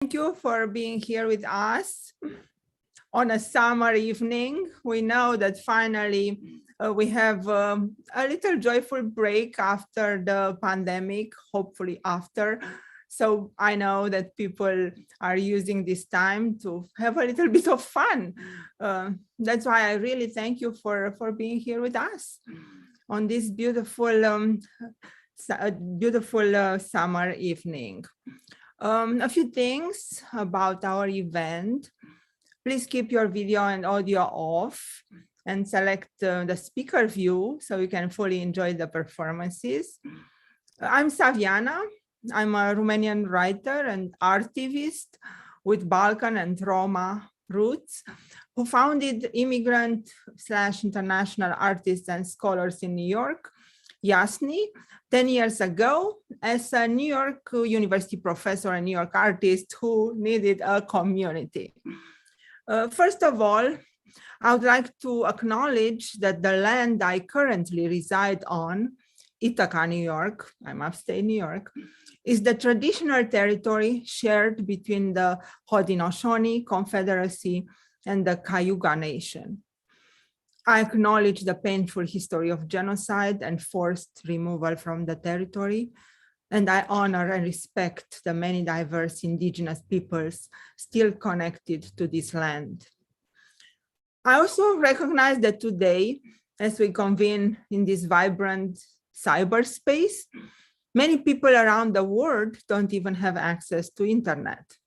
Thank you for being here with us on a summer evening. We know that finally we have a little joyful break after the pandemic, hopefully after. So I know that people are using this time to have a little bit of fun. That's why I really thank you for being here with us on this beautiful, summer evening. A few things about our event. Please keep your video and audio off and select the speaker view so you can fully enjoy the performances. I'm Saviana. I'm a Romanian writer and artivist with Balkan and Roma roots who founded Immigrant/International Artists and Scholars in New York, IASNY, 10 years ago as a New York University professor and New York artist who needed a community. First of all, I would like to acknowledge that the land I currently reside on, Ithaca, New York, I'm upstate New York, is the traditional territory shared between the Haudenosaunee Confederacy and the Cayuga Nation. I acknowledge the painful history of genocide and forced removal from the territory, and I honor and respect the many diverse indigenous peoples still connected to this land. I also recognize that today, as we convene in this vibrant cyberspace, many people around the world don't even have access to internet.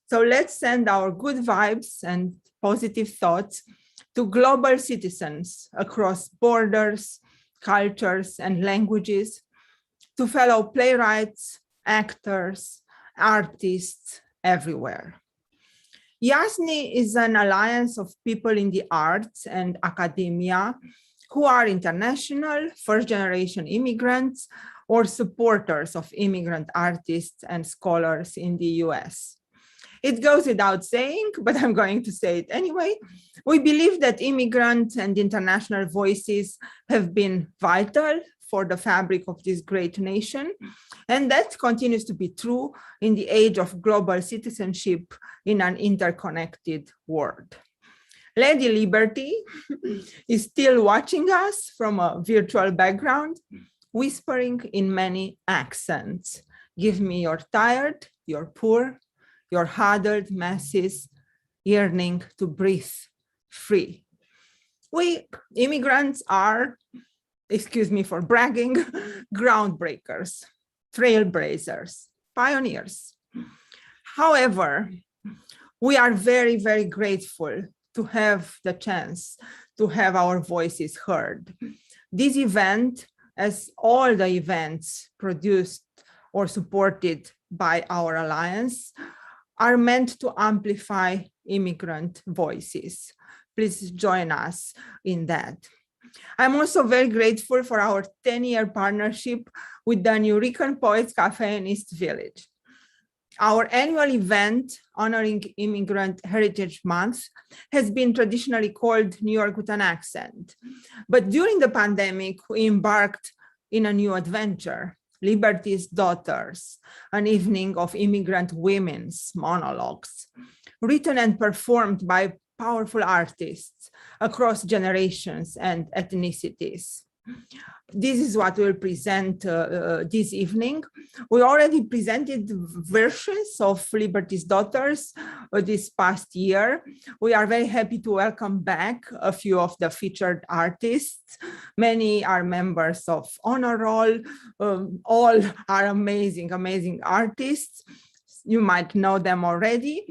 So let's send our good vibes and positive thoughts to global citizens across borders, cultures, and languages, to fellow playwrights, actors, artists everywhere. IASNY is an alliance of people in the arts and academia who are international, first-generation immigrants, or supporters of immigrant artists and scholars in the US. It goes without saying, but I'm going to say it anyway. We believe that immigrant and international voices have been vital for the fabric of this great nation, and that continues to be true in the age of global citizenship in an interconnected world. Lady Liberty is still watching us from a virtual background, whispering in many accents. Give me your tired, your poor, your huddled masses yearning to breathe free. We immigrants are, excuse me for bragging, groundbreakers, trailblazers, pioneers. However, we are very, very grateful to have the chance to have our voices heard. This event, as all the events produced or supported by our alliance, are meant to amplify immigrant voices. Please join us in that. I'm also very grateful for our 10-year partnership with the Nuyorican Poets Cafe in East Village. Our annual event honoring Immigrant Heritage Month has been traditionally called New York with an Accent. But during the pandemic, we embarked in a new adventure, Liberty's Daughters, an evening of immigrant women's monologues, written and performed by powerful artists across generations and ethnicities. This is what we'll present this evening. We already presented versions of Liberty's Daughters this past year. We are very happy to welcome back a few of the featured artists. Many are members of Honor Roll. All are amazing, amazing artists. You might know them already.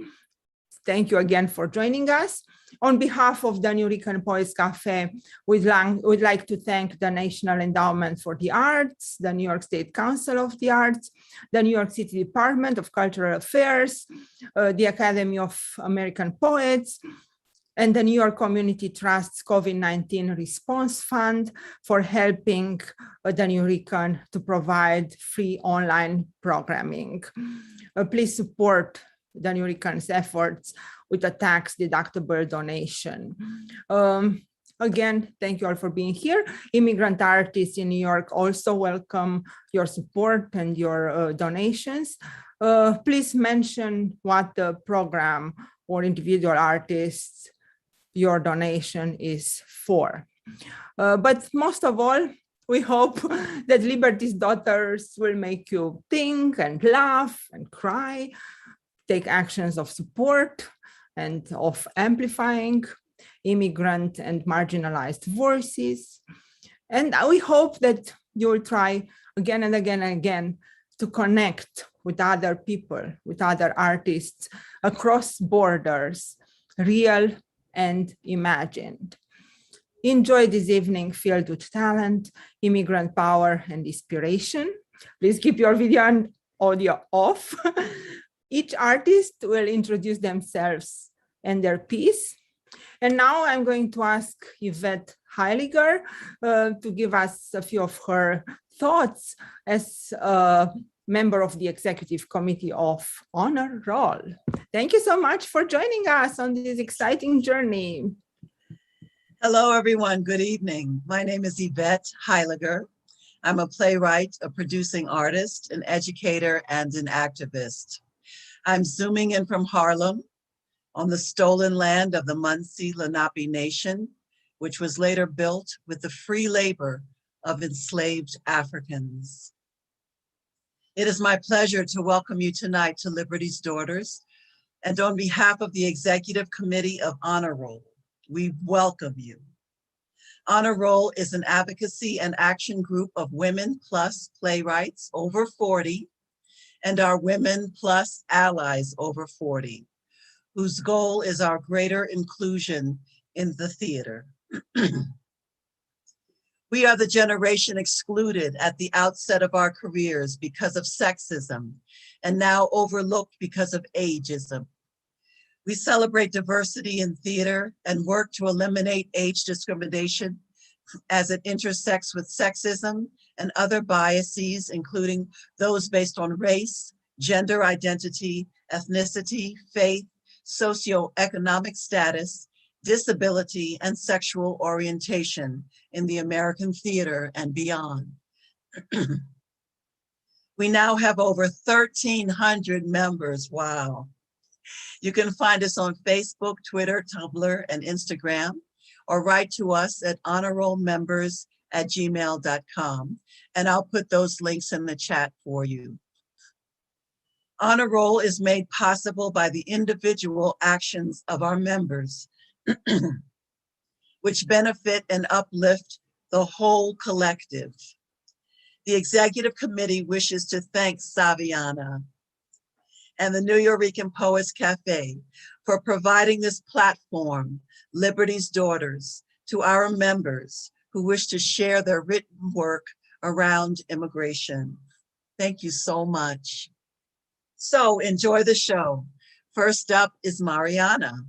Thank you again for joining us. On behalf of the Nuyorican Poets Cafe, we'd like to thank the National Endowment for the Arts, the New York State Council of the Arts, the New York City Department of Cultural Affairs, the Academy of American Poets, and the New York Community Trust's COVID-19 Response Fund for helping the Nuyorican to provide free online programming. Please support the Nuyorican's efforts with a tax-deductible donation. Again, thank you all for being here. Immigrant artists in New York also welcome your support and your donations. please mention what the program or individual artists your donation is for. But most of all, we hope that Liberty's Daughters will make you think and laugh and cry, take actions of support and of amplifying immigrant and marginalized voices. And we hope that you will try again and again and again to connect with other people, with other artists across borders, real and imagined. Enjoy this evening filled with talent, immigrant power, and inspiration. Please keep your video and audio off. Each artist will introduce themselves and their piece. And now I'm going to ask Yvette Heiliger to give us a few of her thoughts as a member of the Executive Committee of Honor Roll. Thank you so much for joining us on this exciting journey. Hello, everyone. Good evening. My name is Yvette Heiliger. I'm a playwright, a producing artist, an educator, and an activist. I'm zooming in from Harlem on the stolen land of the Munsee Lenape Nation, which was later built with the free labor of enslaved Africans. It is my pleasure to welcome you tonight to Liberty's Daughters, and on behalf of the Executive Committee of Honor Roll, we welcome you. Honor Roll is an advocacy and action group of women plus playwrights over 40 and our women plus allies over 40, whose goal is our greater inclusion in the theater. We are the generation excluded at the outset of our careers because of sexism and now overlooked because of ageism. We celebrate diversity in theater and work to eliminate age discrimination as it intersects with sexism and other biases, including those based on race, gender identity, ethnicity, faith, socioeconomic status, disability, and sexual orientation in the American theater and beyond. We now have over 1,300 members. Wow. You can find us on Facebook, Twitter, Tumblr, and Instagram, or write to us at honorrollmembers@gmail.com, and I'll put those links in the chat for you. Honor Roll is made possible by the individual actions of our members, which benefit and uplift the whole collective. The Executive Committee wishes to thank Saviana and the Nuyorican Poets Cafe for providing this platform, Liberty's Daughters, to our members who wish to share their written work around immigration. Thank you so much. So enjoy the show. First up is Mariana.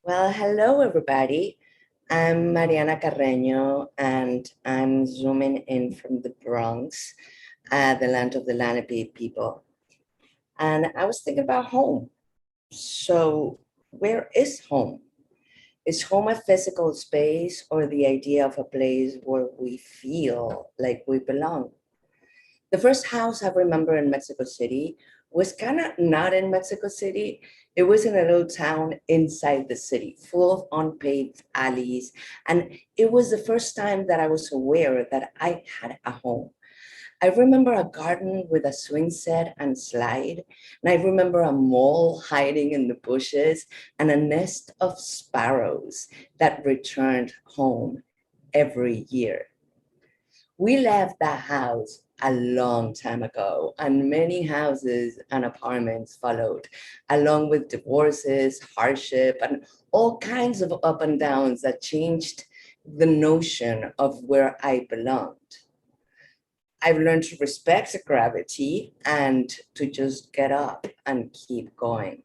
Well, hello, everybody. I'm Mariana Carreno, and I'm zooming in from the Bronx, the land of the Lenape people. And I was thinking about home. So where is home? Is home a physical space or the idea of a place where we feel like we belong? The first house I remember in Mexico City was kind of not in Mexico City. It was in a little town inside the city, full of unpaved alleys. And it was the first time that I was aware that I had a home. I remember a garden with a swing set and slide. And I remember a mole hiding in the bushes and a nest of sparrows that returned home every year. We left that house a long time ago, and many houses and apartments followed, along with divorces, hardship, and all kinds of up and downs that changed the notion of where I belonged. I've learned to respect gravity and to just get up and keep going.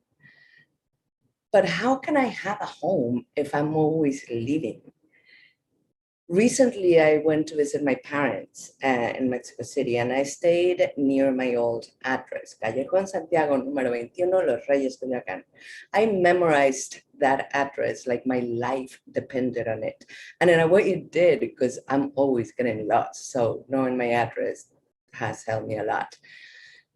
But how can I have a home if I'm always leaving? Recently, I went to visit my parents in Mexico City, and I stayed near my old address, Calle Juan Santiago, número 21, Los Reyes, Culiacán. I memorized that address like my life depended on it. And in a way it did, because I'm always getting lost. So knowing my address has helped me a lot.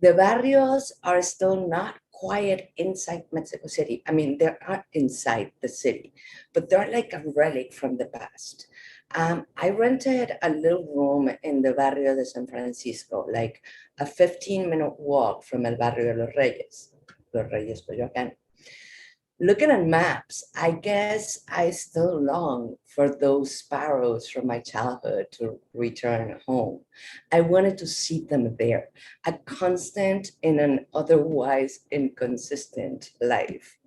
The barrios are still not quiet inside Mexico City. I mean, they are inside the city, but they're like a relic from the past. I rented a little room in the barrio de San Francisco, like a 15-minute walk from el barrio de Los Reyes, Coyoacán. Looking at maps, I guess I still long for those sparrows from my childhood to return home. I wanted to see them there, a constant in an otherwise inconsistent life.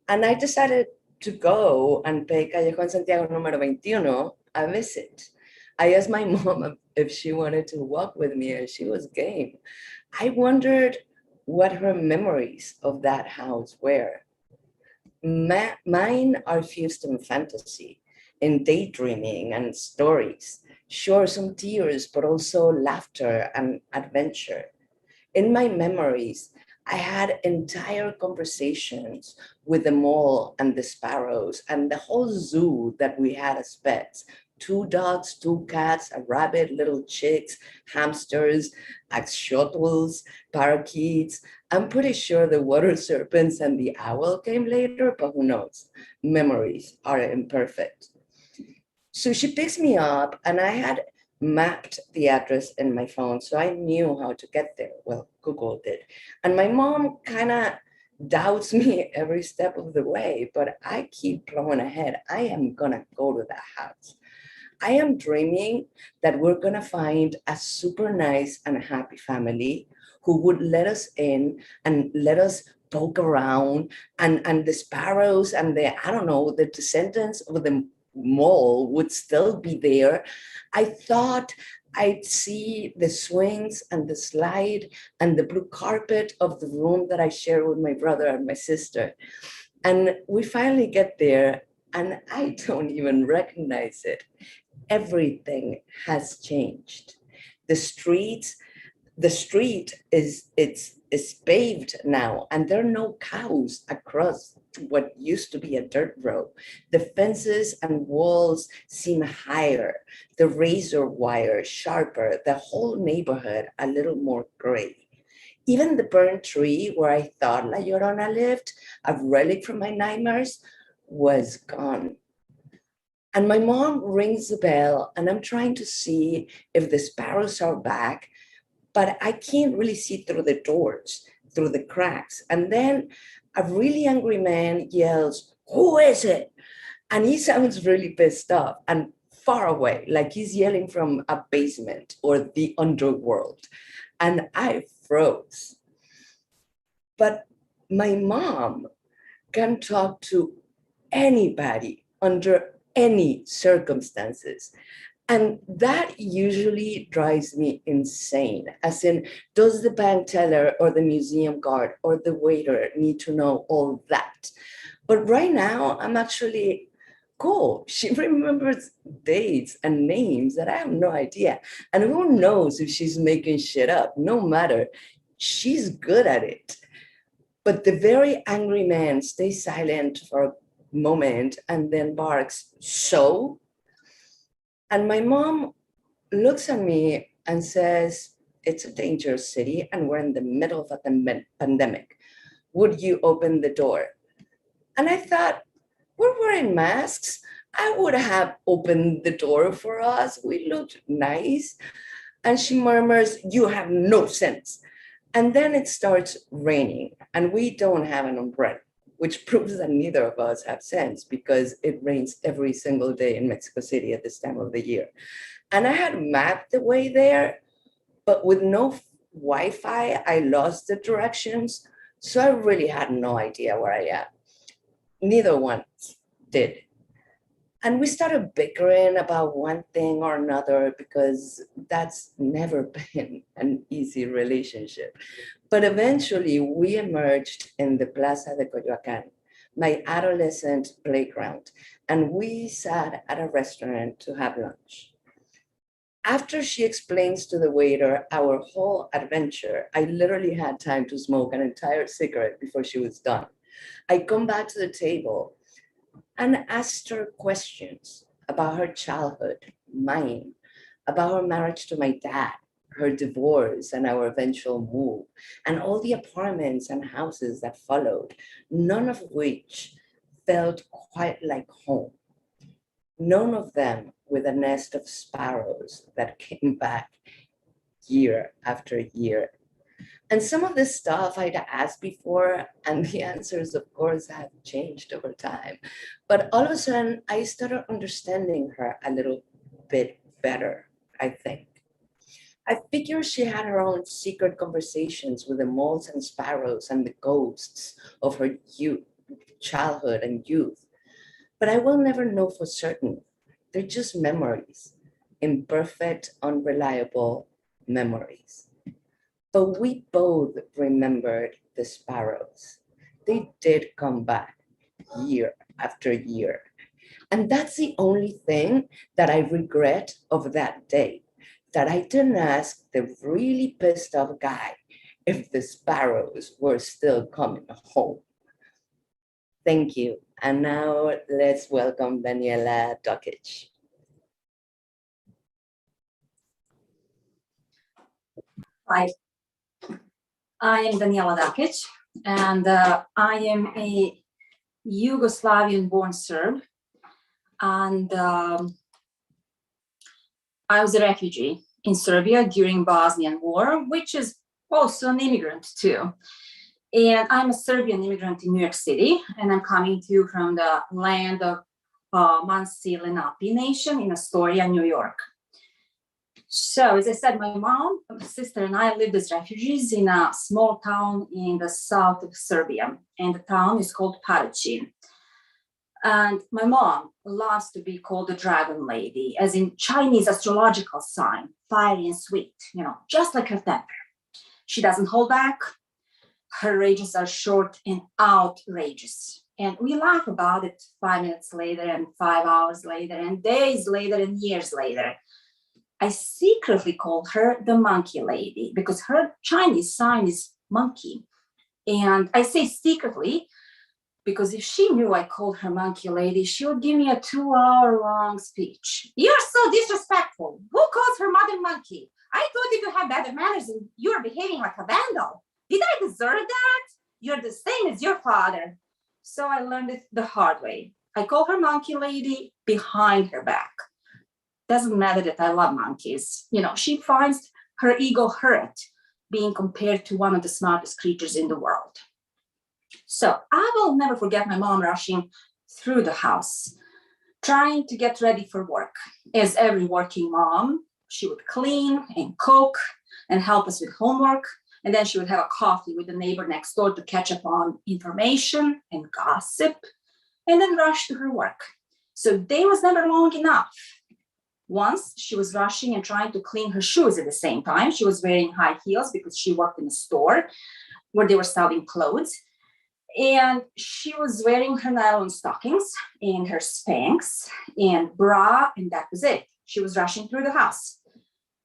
And I decided to go and pay Callejón Santiago número 21 a visit. I asked my mom if she wanted to walk with me, and she was game. I wondered what her memories of that house were. Mine are fused in fantasy, in daydreaming and stories. Sure, some tears, but also laughter and adventure. In my memories, I had entire conversations with the mole and the sparrows and the whole zoo that we had as pets. 2 dogs, 2 cats, a rabbit, little chicks, hamsters, axolotls, parakeets. I'm pretty sure the water serpents and the owl came later, but who knows? Memories are imperfect. So she picks me up, and I had mapped the address in my phone, so I knew how to get there. Well, Google did. And my mom kind of doubts me every step of the way, but I keep plowing ahead. I am gonna go to that house. I am dreaming that we're gonna find a super nice and happy family who would let us in and let us poke around, and the sparrows and I don't know, the descendants of the mole would still be there. I thought I'd see the swings and the slide and the blue carpet of the room that I share with my brother and my sister. And we finally get there, and I don't even recognize it. Everything has changed. The street is paved now, and there are no cows across what used to be a dirt road. The fences and walls seem higher, the razor wire sharper, the whole neighborhood a little more gray. Even the burnt tree where I thought La Llorona lived, a relic from my nightmares, was gone. And my mom rings the bell, and I'm trying to see if the sparrows are back, but I can't really see through the doors, through the cracks. And then a really angry man yells, "Who is it?" And he sounds really pissed off and far away, like he's yelling from a basement or the underworld. And I froze. But my mom can talk to anybody under any circumstances. And that usually drives me insane. As in, does the bank teller or the museum guard or the waiter need to know all that? But right now, I'm actually cool. She remembers dates and names that I have no idea. And who knows if she's making shit up? No matter, she's good at it. But the very angry man stays silent for a moment and then barks, "So?" And my mom looks at me and says, "It's a dangerous city and we're in the middle of a pandemic. Would you open the door?" And I thought, we're wearing masks. I would have opened the door for us. We looked nice. And she murmurs, "You have no sense." And then it starts raining, and we don't have an umbrella, which proves that neither of us have sense, because it rains every single day in Mexico City at this time of the year. And I had mapped the way there, but with no Wi-Fi, I lost the directions. So I really had no idea where I am. Neither one did. And we started bickering about one thing or another, because that's never been an easy relationship. But eventually we emerged in the Plaza de Coyoacán, my adolescent playground, and we sat at a restaurant to have lunch. After she explains to the waiter our whole adventure, I literally had time to smoke an entire cigarette before she was done. I come back to the table and asked her questions about her childhood, mine, about her marriage to my dad, her divorce and our eventual move, and all the apartments and houses that followed, none of which felt quite like home. None of them with a nest of sparrows that came back year after year. And some of this stuff I'd asked before, and the answers, of course, have changed over time. But all of a sudden, I started understanding her a little bit better, I think. I figure she had her own secret conversations with the moths and sparrows and the ghosts of her childhood and youth. But I will never know for certain. They're just memories, imperfect, unreliable memories. But we both remembered the sparrows. They did come back year after year. And that's the only thing that I regret of that day, that I didn't ask the really pissed off guy if the sparrows were still coming home. Thank you. And now let's welcome Daniela Dockitch. Hi, I am Daniela Dockitch, and I am a Yugoslavian-born Serb, and I was a refugee in Serbia during Bosnian War, which is also an immigrant too. And I'm a Serbian immigrant in New York City, and I'm coming to you from the land of Mansi Lenape Nation in Astoria, New York. So, as I said, my mom, my sister, and I lived as refugees in a small town in the south of Serbia, and the town is called Paraćin. And my mom loves to be called the Dragon Lady, as in Chinese astrological sign, fiery and sweet, just like her temper. She doesn't hold back. Her rages are short and outrageous. And we laugh about it 5 minutes later and 5 hours later and days later and years later. I secretly call her the Monkey Lady because her Chinese sign is monkey. And I say secretly because if she knew I called her Monkey Lady, she would give me a 2-hour-long speech. You're so disrespectful. Who calls her mother monkey? I thought if you had better manners and you're behaving like a vandal. Did I deserve that? You're the same as your father. So I learned it the hard way. I call her Monkey Lady behind her back. Doesn't matter that I love monkeys. She finds her ego hurt being compared to one of the smartest creatures in the world. So I will never forget my mom rushing through the house, trying to get ready for work. As every working mom, she would clean and cook and help us with homework. And then she would have a coffee with the neighbor next door to catch up on information and gossip, and then rush to her work. So day was never long enough. Once she was rushing and trying to clean her shoes at the same time. She was wearing high heels because she worked in a store where they were selling clothes. And she was wearing her nylon stockings and her Spanx and bra, and that was it. She was rushing through the house.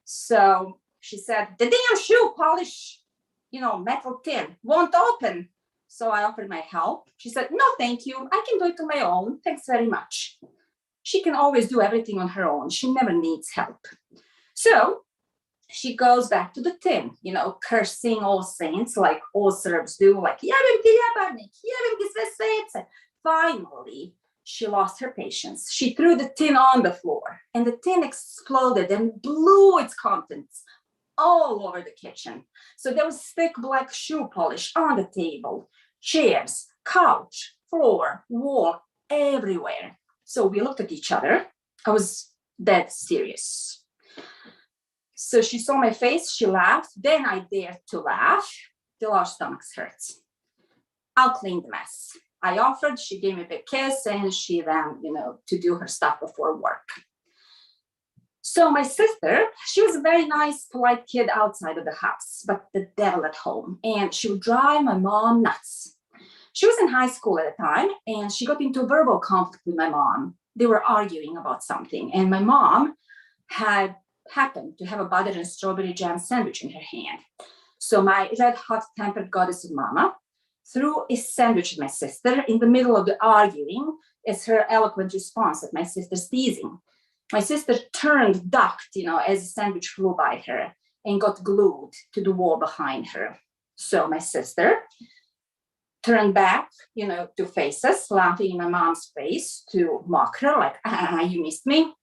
So she said, the damn shoe polish, metal tin won't open. So I offered my help. She said, no, thank you. I can do it on my own. Thanks very much. She can always do everything on her own. She never needs help. So she goes back to the tin, cursing all saints like all Serbs do, like, finally, she lost her patience. She threw the tin on the floor, and the tin exploded and blew its contents all over the kitchen. So there was thick black shoe polish on the table, chairs, couch, floor, wall, everywhere. So we looked at each other. I was dead serious. So she saw my face, she laughed. Then I dared to laugh till our stomachs hurt. I'll clean the mess. I offered, she gave me a big kiss, and she ran, to do her stuff before work. So my sister, she was a very nice, polite kid outside of the house, but the devil at home. And she would drive my mom nuts. She was in high school at the time, and she got into a verbal conflict with my mom. They were arguing about something, and my mom had happened to have a butter and strawberry jam sandwich in her hand. So my red hot tempered goddess of mama threw a sandwich at my sister in the middle of the arguing as her eloquent response at my sister's teasing. My sister turned, ducked, as the sandwich flew by her, and got glued to the wall behind her. So my sister turned back, to face us, laughing in my mom's face to mock her, like, you missed me.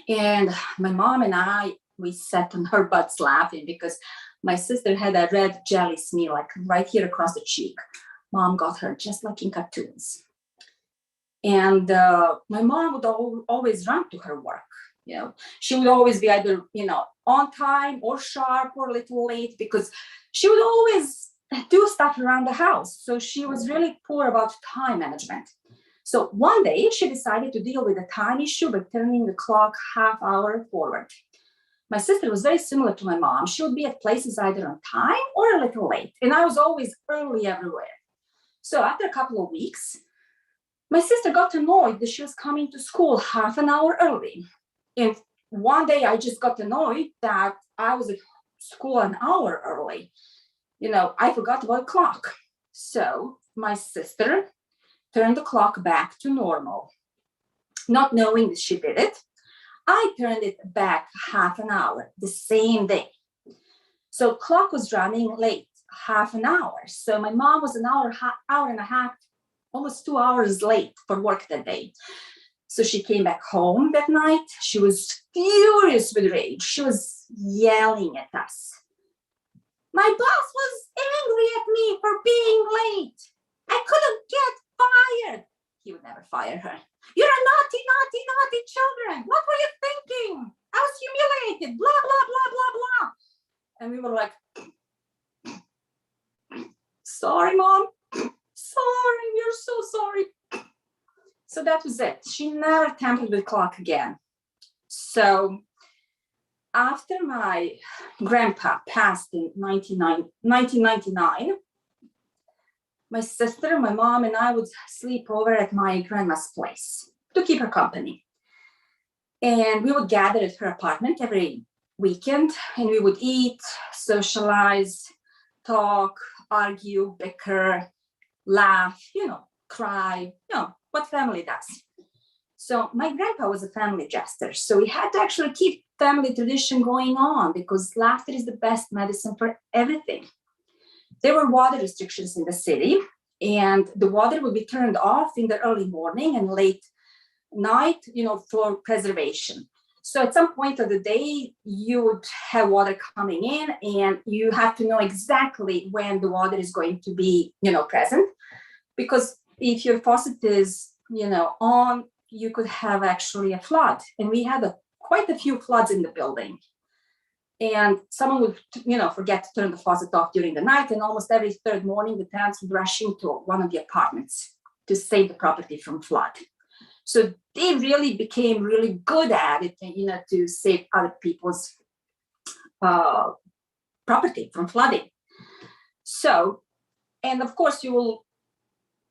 And my mom and I, we sat on her butts laughing because my sister had a red jelly smear, like right here across the cheek. Mom got her just like in cartoons. And my mom would always run to her work. She would always be either, on time or sharp or a little late because she would always do stuff around the house. So she was really poor about time management. So one day she decided to deal with the time issue by turning the clock half hour forward. My sister was very similar to my mom. She would be at places either on time or a little late. And I was always early everywhere. So after a couple of weeks, my sister got annoyed that she was coming to school half an hour early. And one day I just got annoyed that I was at school an hour early. I forgot about the clock. So my sister turned the clock back to normal. Not knowing that she did it, I turned it back half an hour the same day. So clock was running late, half an hour. So my mom was an hour and a half, almost 2 hours late for work that day. So she came back home that night. She was furious with rage. She was yelling at us. My boss was angry at me for being late. I couldn't get fired. He would never fire her. You're a naughty, naughty, naughty children. What were you thinking? I was humiliated, blah, blah, blah, blah, blah. And we were like, sorry, Mom. Sorry, we're so sorry. So that was it. She never tampered with the clock again. So after my grandpa passed in 1999, my sister, my mom, and I would sleep over at my grandma's place to keep her company. And we would gather at her apartment every weekend, and we would eat, socialize, talk, argue, bicker, laugh, cry, what family does. So my grandpa was a family jester. So we had to actually keep family tradition going on because laughter is the best medicine for everything. There were water restrictions in the city, and the water would be turned off in the early morning and late night, for preservation. So at some point of the day, you would have water coming in, and you have to know exactly when the water is going to be, present. Because if your faucet is, on, you could have actually a flood. And we had quite a few floods in the building. And someone would, forget to turn the faucet off during the night. And almost every third morning, the tenants would rush into one of the apartments to save the property from flood. So they really became really good at it, to save other people's property from flooding. So, and of course, you will,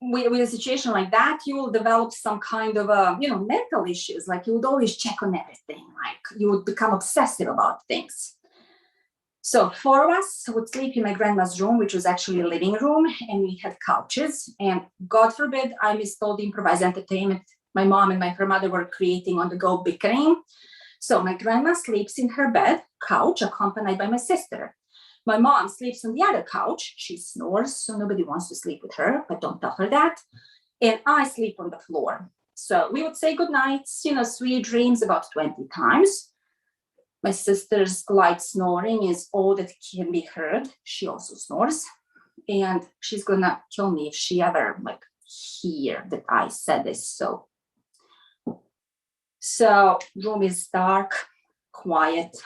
with a situation like that, you will develop some kind of, mental issues. Like you would always check on everything. Like you would become obsessive about things. So 4 of us would sleep in my grandma's room, which was actually a living room, and we had couches. And God forbid, I missed all the improvised entertainment my mom and her mother were creating on the go bickering. So my grandma sleeps in her bed, couch, accompanied by my sister. My mom sleeps on the other couch. She snores, so nobody wants to sleep with her, but don't tell her that. And I sleep on the floor. So we would say good nights, sweet dreams about 20 times. My sister's light snoring is all that can be heard. She also snores. And she's gonna kill me if she ever hear that I said this. So room is dark, quiet.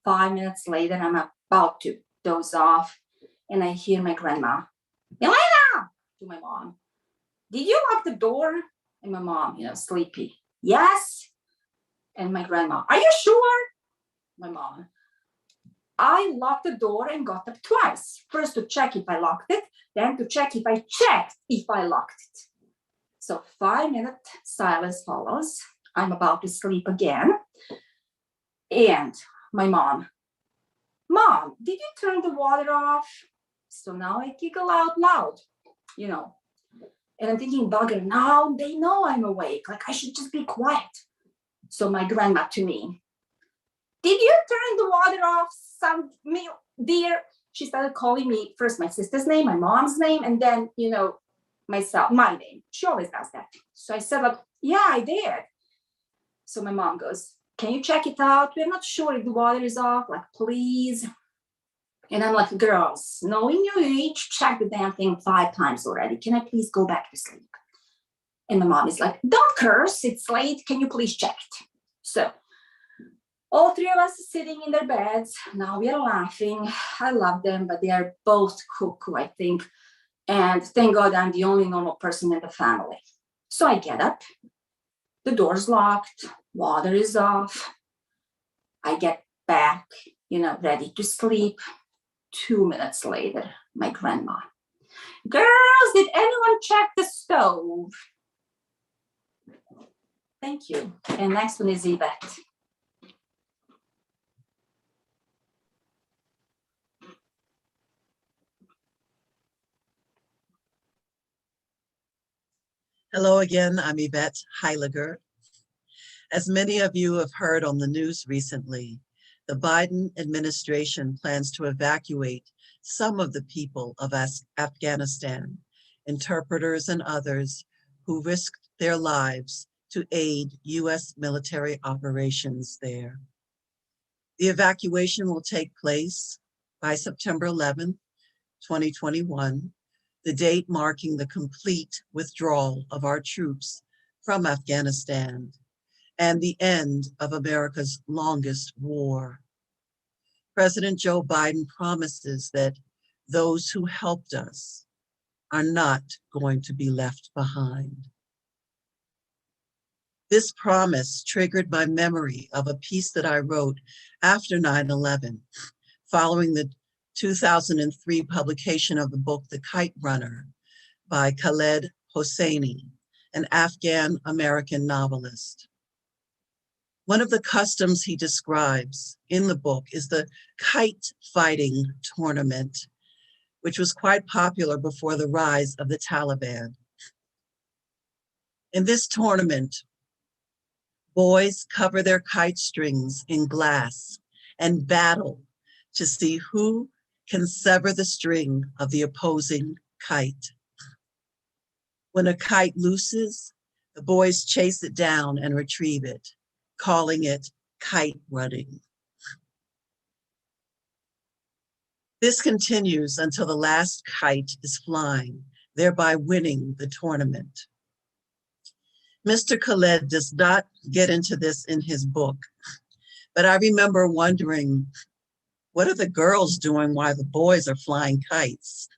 5 minutes later, I'm about to doze off, and I hear my grandma, Elena, to my mom. Did you lock the door? And my mom, sleepy. Yes. And my grandma, are you sure? My mom, I locked the door and got up twice. First to check if I locked it, then to check if I checked if I locked it. So 5-minute silence follows. I'm about to sleep again. And my mom, did you turn the water off? So now I giggle out loud, and I'm thinking, bugger, now they know I'm awake. Like I should just be quiet. So my grandma to me, did you turn the water off, some dear? She started calling me first my sister's name, my mom's name, and then, you know, my name. She always does that. So I said, like, yeah, I did. So my mom goes, can you check it out? We're not sure if the water is off, like, please. And I'm like, girls, knowing your age, check the damn thing 5 times already. Can I please go back to sleep? And my mom is like, don't curse, it's late. Can you please check it? So all 3 of us are sitting in their beds. Now we are laughing. I love them, but they are both cuckoo, I think. And thank God I'm the only normal person in the family. So I get up, the door's locked, water is off. I get back, you know, ready to sleep. 2 minutes later, my grandma, girls, did anyone check the stove? Thank you. And next one is Yvette. Hello again, I'm Yvette Heiliger. As many of you have heard on the news recently, the Biden administration plans to evacuate some of the people of Afghanistan, interpreters and others who risked their lives to aid U.S. military operations there. The evacuation will take place by September 11th, 2021, the date marking the complete withdrawal of our troops from Afghanistan and the end of America's longest war. President Joe Biden promises that those who helped us are not going to be left behind. This promise triggered my memory of a piece that I wrote after 9/11, following the 2003 publication of the book, The Kite Runner by Khaled Hosseini, an Afghan-American novelist. One of the customs he describes in the book is the kite fighting tournament, which was quite popular before the rise of the Taliban. In this tournament, boys cover their kite strings in glass and battle to see who can sever the string of the opposing kite. When a kite looses, the boys chase it down and retrieve it, calling it kite running. This continues until the last kite is flying, thereby winning the tournament. Mr. Khaled does not get into this in his book, but I remember wondering, what are the girls doing while the boys are flying kites?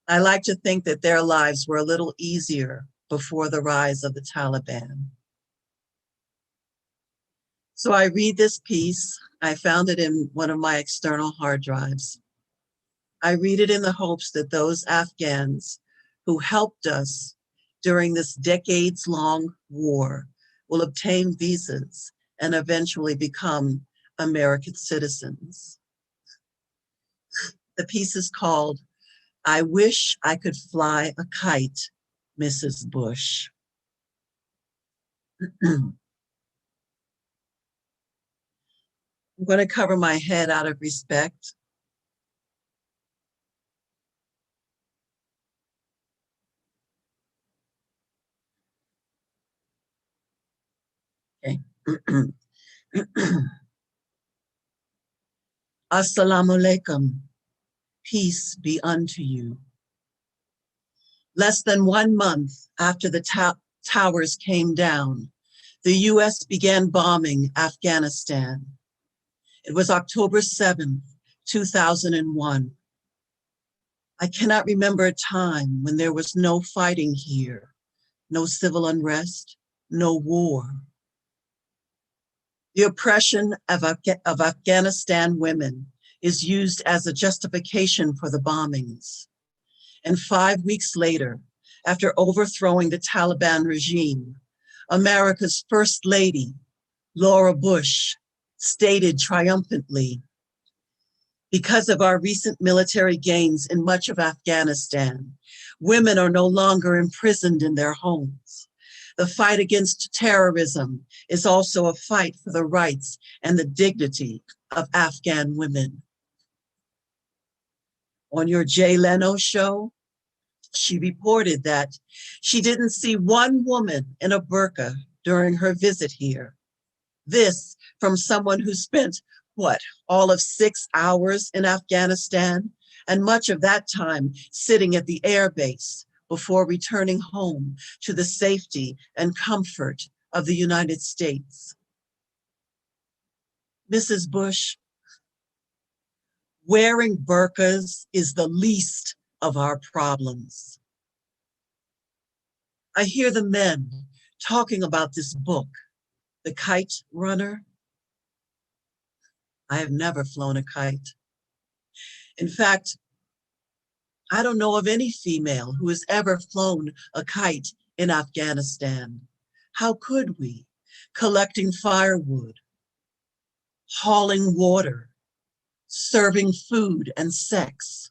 I like to think that their lives were a little easier before the rise of the Taliban. So I read this piece. I found it in one of my external hard drives. I read it in the hopes that those Afghans who helped us during this decades-long war will obtain visas and eventually become American citizens. The piece is called, I Wish I Could Fly a Kite, Mrs. Bush. I'm going to cover my head out of respect. Okay. Assalamu alaikum. Peace be unto you. Less than 1 month after the towers came down, the U.S. began bombing Afghanistan. It was October 7th, 2001. I cannot remember a time when there was no fighting here, no civil unrest, no war. The oppression of Afghanistan women is used as a justification for the bombings. And 5 weeks later, after overthrowing the Taliban regime, America's First Lady, Laura Bush, stated triumphantly, because of our recent military gains in much of Afghanistan, women are no longer imprisoned in their homes. The fight against terrorism is also a fight for the rights and the dignity of Afghan women. On your Jay Leno show, she reported that she didn't see one woman in a burqa during her visit here. This from someone who spent, all of 6 hours in Afghanistan, and much of that time sitting at the air base before returning home to the safety and comfort of the United States. Mrs. Bush, wearing burqas is the least of our problems. I hear the men talking about this book, The Kite Runner. I have never flown a kite. In fact, I don't know of any female who has ever flown a kite in Afghanistan. How could we? Collecting firewood, hauling water, serving food and sex,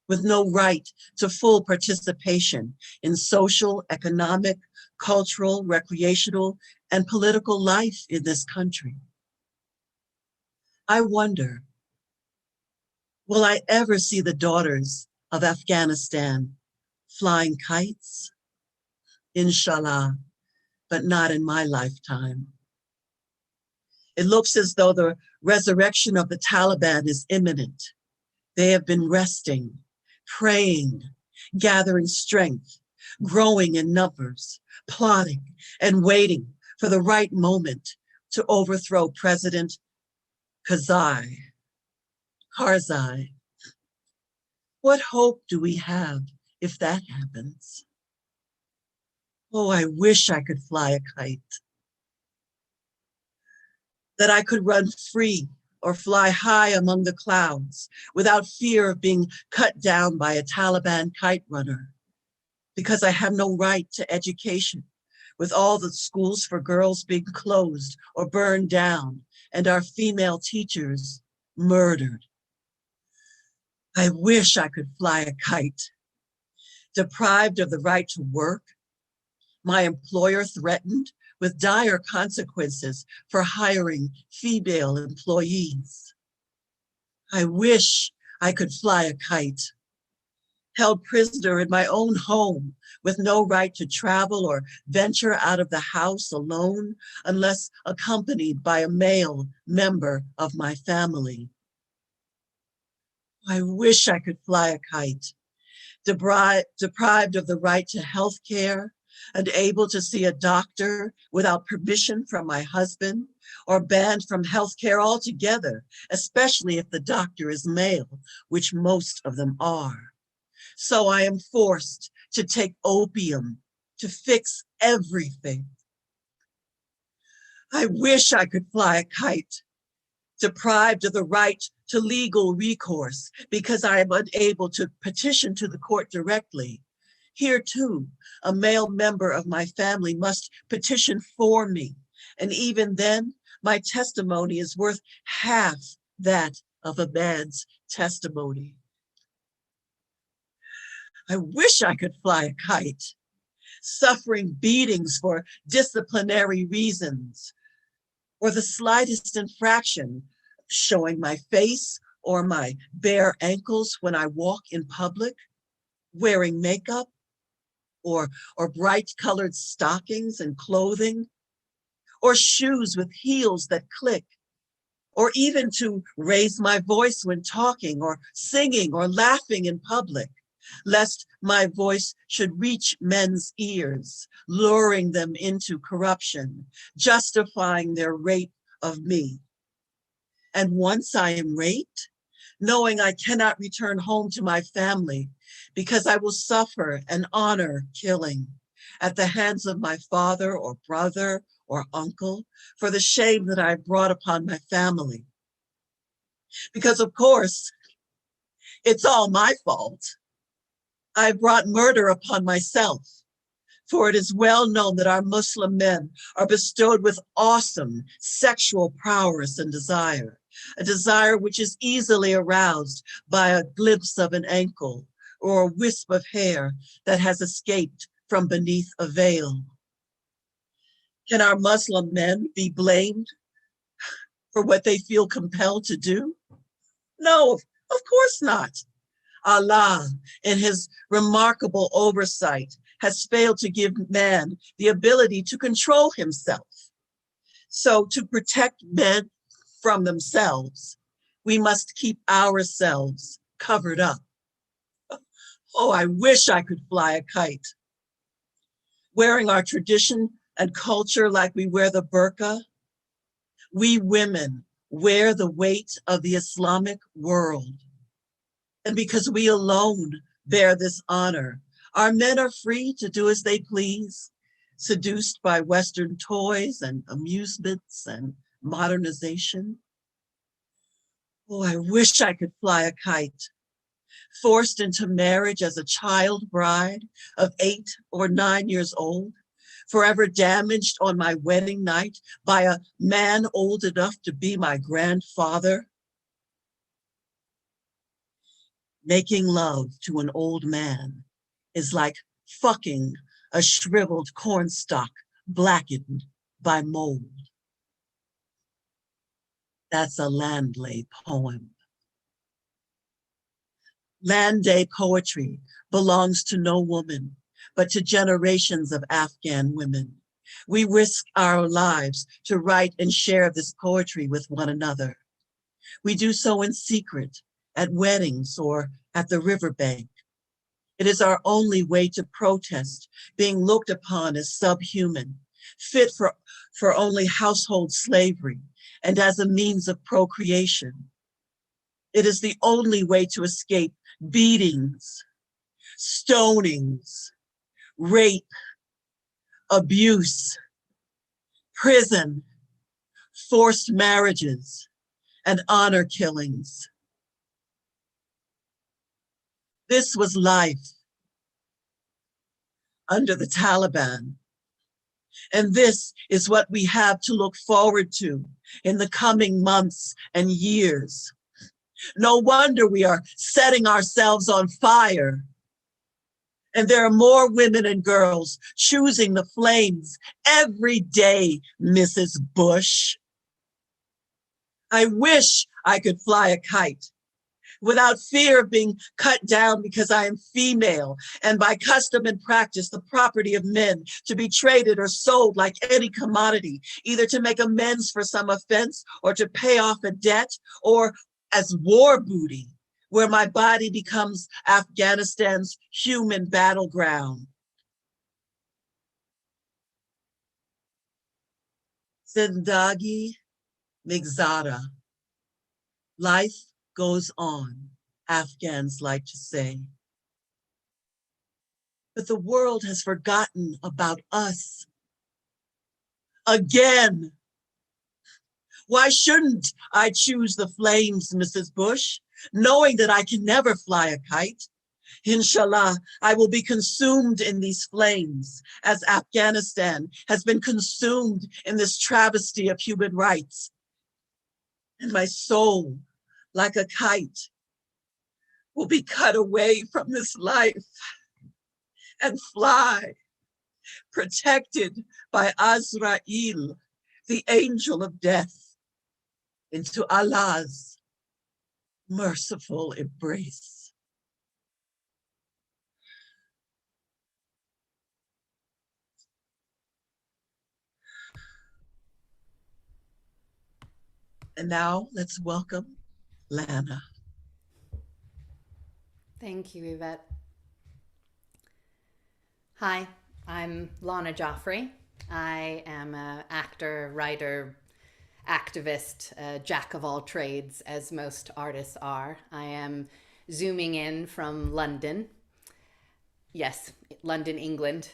with no right to full participation in social, economic, cultural, recreational, and political life in this country. I wonder, will I ever see the daughters of Afghanistan flying kites? Inshallah, but not in my lifetime. It looks as though the resurrection of the Taliban is imminent. They have been resting, praying, gathering strength, growing in numbers, plotting and waiting for the right moment to overthrow President Karzai. What hope do we have if that happens? Oh, I wish I could fly a kite, that I could run free or fly high among the clouds without fear of being cut down by a Taliban kite runner, because I have no right to education, with all the schools for girls being closed or burned down and our female teachers murdered. I wish I could fly a kite. Deprived of the right to work, my employer threatened with dire consequences for hiring female employees. I wish I could fly a kite. Held prisoner in my own home with no right to travel or venture out of the house alone unless accompanied by a male member of my family. I wish I could fly a kite, deprived of the right to health care and able to see a doctor without permission from my husband, or banned from health care altogether, especially if the doctor is male, which most of them are. So I am forced to take opium to fix everything. I wish I could fly a kite, deprived of the right to legal recourse because I am unable to petition to the court directly. Here too, a male member of my family must petition for me. And even then, my testimony is worth half that of a man's testimony. I wish I could fly a kite, suffering beatings for disciplinary reasons, or the slightest infraction, showing my face or my bare ankles when I walk in public, wearing makeup, or bright colored stockings and clothing, or shoes with heels that click, or even to raise my voice when talking or singing or laughing in public, lest my voice should reach men's ears, luring them into corruption, justifying their rape of me. And once I am raped, knowing I cannot return home to my family because I will suffer an honor killing at the hands of my father or brother or uncle for the shame that I brought upon my family. Because of course, it's all my fault. I brought murder upon myself, for it is well known that our Muslim men are bestowed with awesome sexual prowess and desire, a desire which is easily aroused by a glimpse of an ankle or a wisp of hair that has escaped from beneath a veil. Can our Muslim men be blamed for what they feel compelled to do? No, of course not. Allah, in his remarkable oversight, has failed to give man the ability to control himself. So to protect men from themselves, we must keep ourselves covered up. Oh, I wish I could fly a kite. Wearing our tradition and culture like we wear the burqa, we women wear the weight of the Islamic world. And because we alone bear this honor, our men are free to do as they please, seduced by Western toys and amusements and modernization. Oh, I wish I could fly a kite, forced into marriage as a child bride of 8 or 9 years old, forever damaged on my wedding night by a man old enough to be my grandfather. Making love to an old man is like fucking a shriveled cornstalk blackened by mold. That's a Landlay poem. Land Day poetry belongs to no woman, but to generations of Afghan women. We risk our lives to write and share this poetry with one another. We do so in secret, at weddings or at the riverbank. It is our only way to protest being looked upon as subhuman, fit for only household slavery and as a means of procreation. It is the only way to escape beatings, stonings, rape, abuse, prison, forced marriages, and honor killings. This was life under the Taliban. And this is what we have to look forward to in the coming months and years. No wonder we are setting ourselves on fire. And there are more women and girls choosing the flames every day, Mrs. Bush. I wish I could fly a kite without fear of being cut down because I am female and by custom and practice the property of men to be traded or sold like any commodity, either to make amends for some offense or to pay off a debt or as war booty, where my body becomes Afghanistan's human battleground. Zindagi Migzada. Life goes on, Afghans like to say. But the world has forgotten about us. Again. Why shouldn't I choose the flames, Mrs. Bush, knowing that I can never fly a kite? Inshallah, I will be consumed in these flames as Afghanistan has been consumed in this travesty of human rights. And my soul, like a kite, will be cut away from this life and fly, protected by Azrael, the angel of death, into Allah's merciful embrace. And now let's welcome Lanna. Thank you, Yvette. Hi, I'm Lana Joffrey. I am an actor, writer, activist, jack of all trades, as most artists are. I am zooming in from London. Yes, London, England.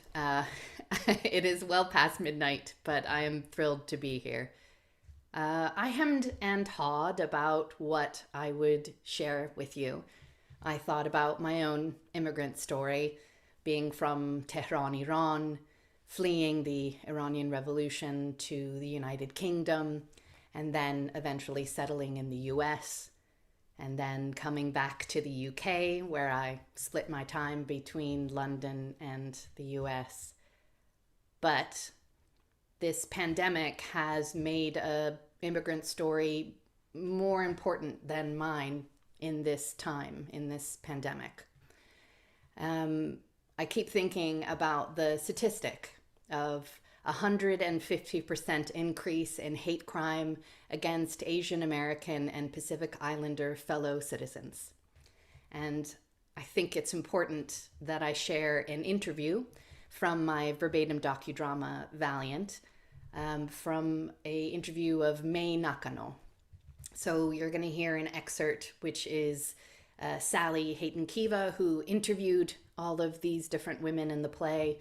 It is well past midnight, but I am thrilled to be here. I hemmed and hawed about what I would share with you. I thought about my own immigrant story, being from Tehran, Iran, fleeing the Iranian Revolution to the United Kingdom, and then eventually settling in the US, and then coming back to the UK, where I split my time between London and the US. But this pandemic has made a immigrant story more important than mine in this time, in this pandemic. I keep thinking about the statistic of 150% increase in hate crime against Asian American and Pacific Islander fellow citizens. And I think it's important that I share an interview from my verbatim docudrama Valiant, from an interview of May Nakano. So you're going to hear an excerpt, which is Sally Hayton-Kiva, who interviewed all of these different women in the play.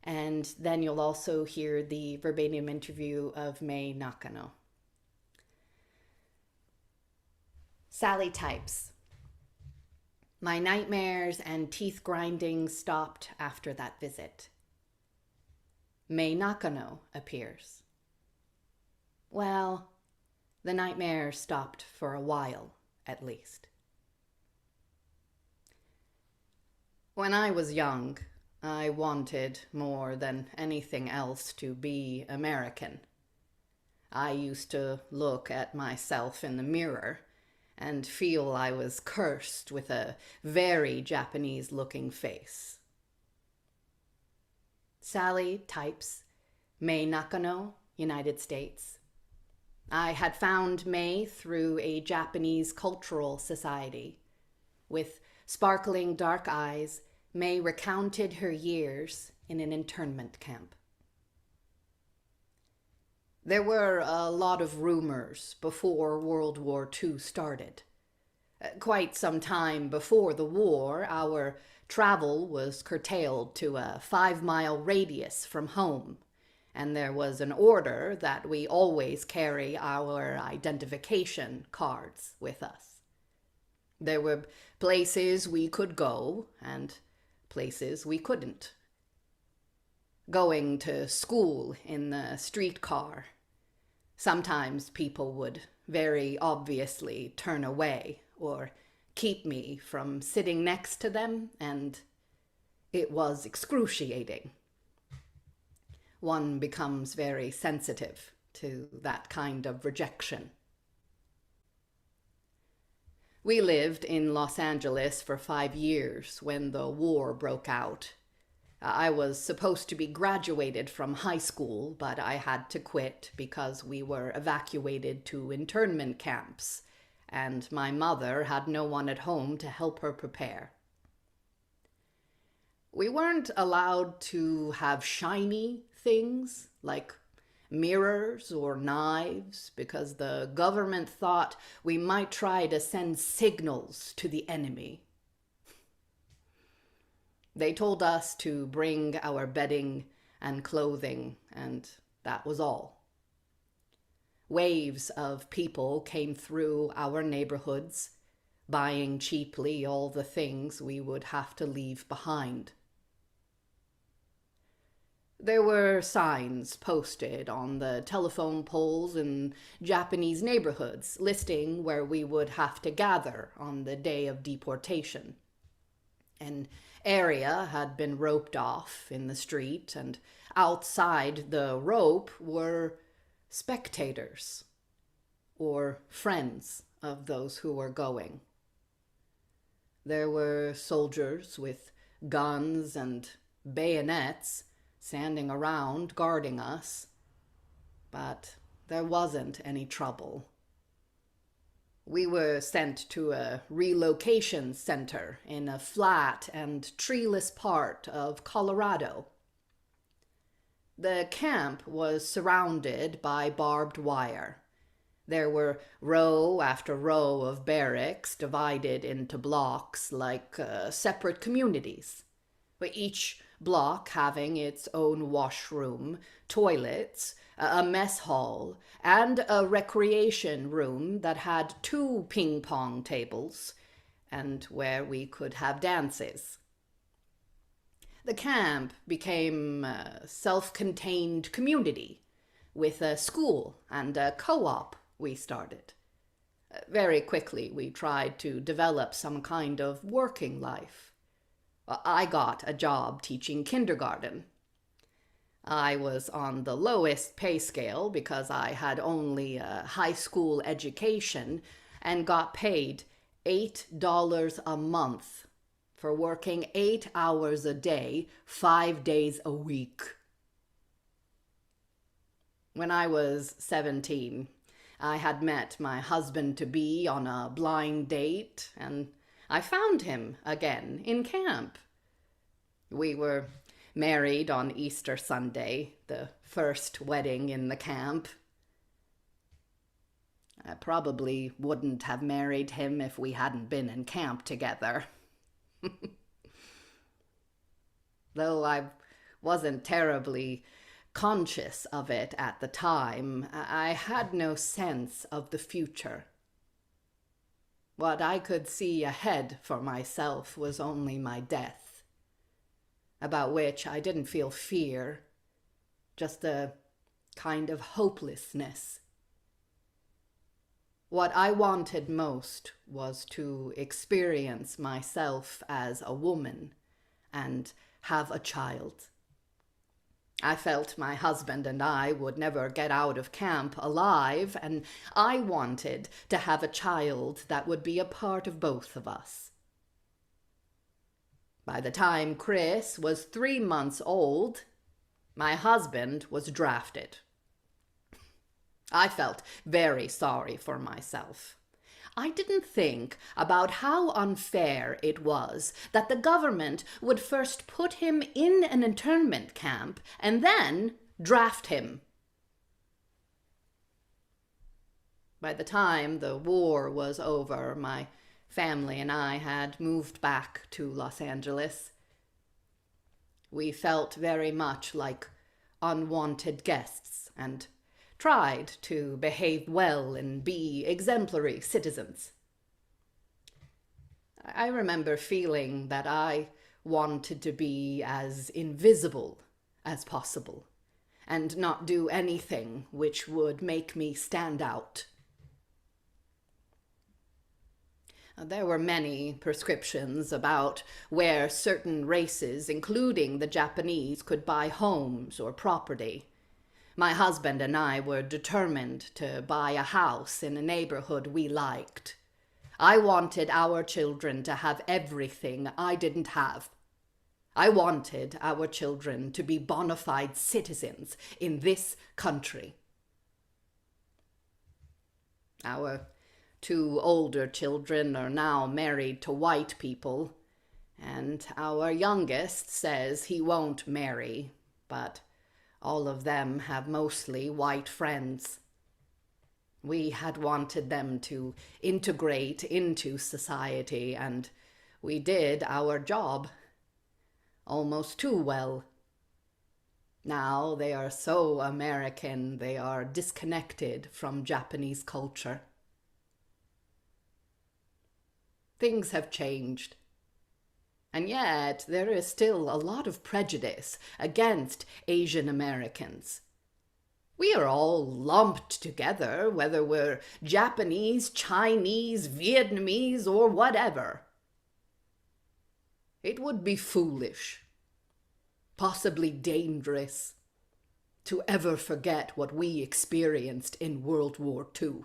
And then you'll also hear the verbatim interview of May Nakano. Sally types, "My nightmares and teeth grinding stopped after that visit." May Nakano appears. "Well, the nightmare stopped for a while, at least." "When I was young, I wanted more than anything else to be American. I used to look at myself in the mirror and feel I was cursed with a very Japanese-looking face." Sally types May Nakano, United States. "I had found May through a Japanese cultural society. With sparkling dark eyes, May recounted her years in an internment camp." "There were a lot of rumors before World War II started. Quite some time before the war, our travel was curtailed to a 5-mile radius from home, and there was an order that we always carry our identification cards with us. There were places we could go and places we couldn't. Going to school in the streetcar, sometimes people would very obviously turn away or keep me from sitting next to them, and it was excruciating. One becomes very sensitive to that kind of rejection. We lived in Los Angeles for 5 years when the war broke out. I was supposed to be graduated from high school, but I had to quit because we were evacuated to internment camps, and my mother had no one at home to help her prepare. We weren't allowed to have shiny things like mirrors or knives because the government thought we might try to send signals to the enemy. They told us to bring our bedding and clothing, and that was all. Waves of people came through our neighborhoods, buying cheaply all the things we would have to leave behind. There were signs posted on the telephone poles in Japanese neighborhoods listing where we would have to gather on the day of deportation. An area had been roped off in the street, and outside the rope were spectators or friends of those who were going. There were soldiers with guns and bayonets standing around guarding us, but there wasn't any trouble. We were sent to a relocation center in a flat and treeless part of Colorado. The camp was surrounded by barbed wire. There were row after row of barracks divided into blocks like separate communities, with each block having its own washroom, toilets, a mess hall, and a recreation room that had 2 ping pong tables, and where we could have dances. The camp became a self-contained community with a school and a co-op we started. Very quickly, we tried to develop some kind of working life. I got a job teaching kindergarten. I was on the lowest pay scale because I had only a high school education and got paid $8 a month for working 8 hours a day, 5 days a week. When I was 17, I had met my husband-to-be on a blind date, and I found him again in camp. We were married on Easter Sunday, the first wedding in the camp. I probably wouldn't have married him if we hadn't been in camp together. Though I wasn't terribly conscious of it at the time, I had no sense of the future. What I could see ahead for myself was only my death, about which I didn't feel fear, just a kind of hopelessness. What I wanted most was to experience myself as a woman and have a child. I felt my husband and I would never get out of camp alive, and I wanted to have a child that would be a part of both of us. By the time Chris was 3 months old, my husband was drafted. I felt very sorry for myself. I didn't think about how unfair it was that the government would first put him in an internment camp and then draft him. By the time the war was over, my family and I had moved back to Los Angeles. We felt very much like unwanted guests and tried to behave well and be exemplary citizens. I remember feeling that I wanted to be as invisible as possible and not do anything which would make me stand out. There were many prescriptions about where certain races, including the Japanese, could buy homes or property. My husband and I were determined to buy a house in a neighborhood we liked. I wanted our children to have everything I didn't have. I wanted our children to be bona fide citizens in this country. Our 2 older children are now married to white people, and our youngest says he won't marry, but all of them have mostly white friends. We had wanted them to integrate into society, and we did our job almost too well. Now they are so American, they are disconnected from Japanese culture. Things have changed. And yet, there is still a lot of prejudice against Asian Americans. We are all lumped together, whether we're Japanese, Chinese, Vietnamese, or whatever. It would be foolish, possibly dangerous, to ever forget what we experienced in World War II.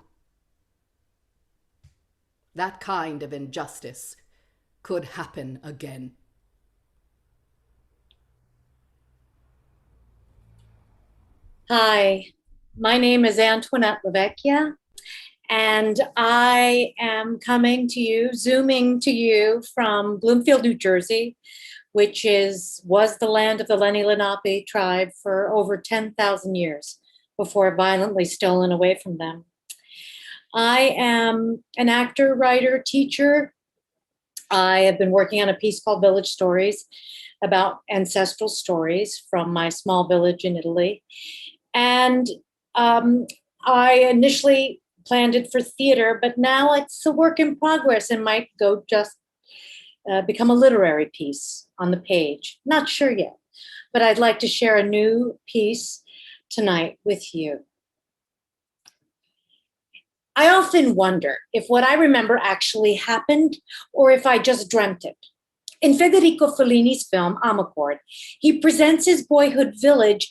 That kind of injustice could happen again. Hi, my name is Antoinette Lavecchia, and I am coming to you, zooming to you from Bloomfield, New Jersey, which was the land of the Lenni Lenape tribe for over 10,000 years before violently stolen away from them. I am an actor, writer, teacher. I have been working on a piece called Village Stories about ancestral stories from my small village in Italy. And I initially planned it for theater, but now it's a work in progress and might go just become a literary piece on the page. Not sure yet, but I'd like to share a new piece tonight with you. I often wonder if what I remember actually happened or if I just dreamt it. In Federico Fellini's film, Amarcord, he presents his boyhood village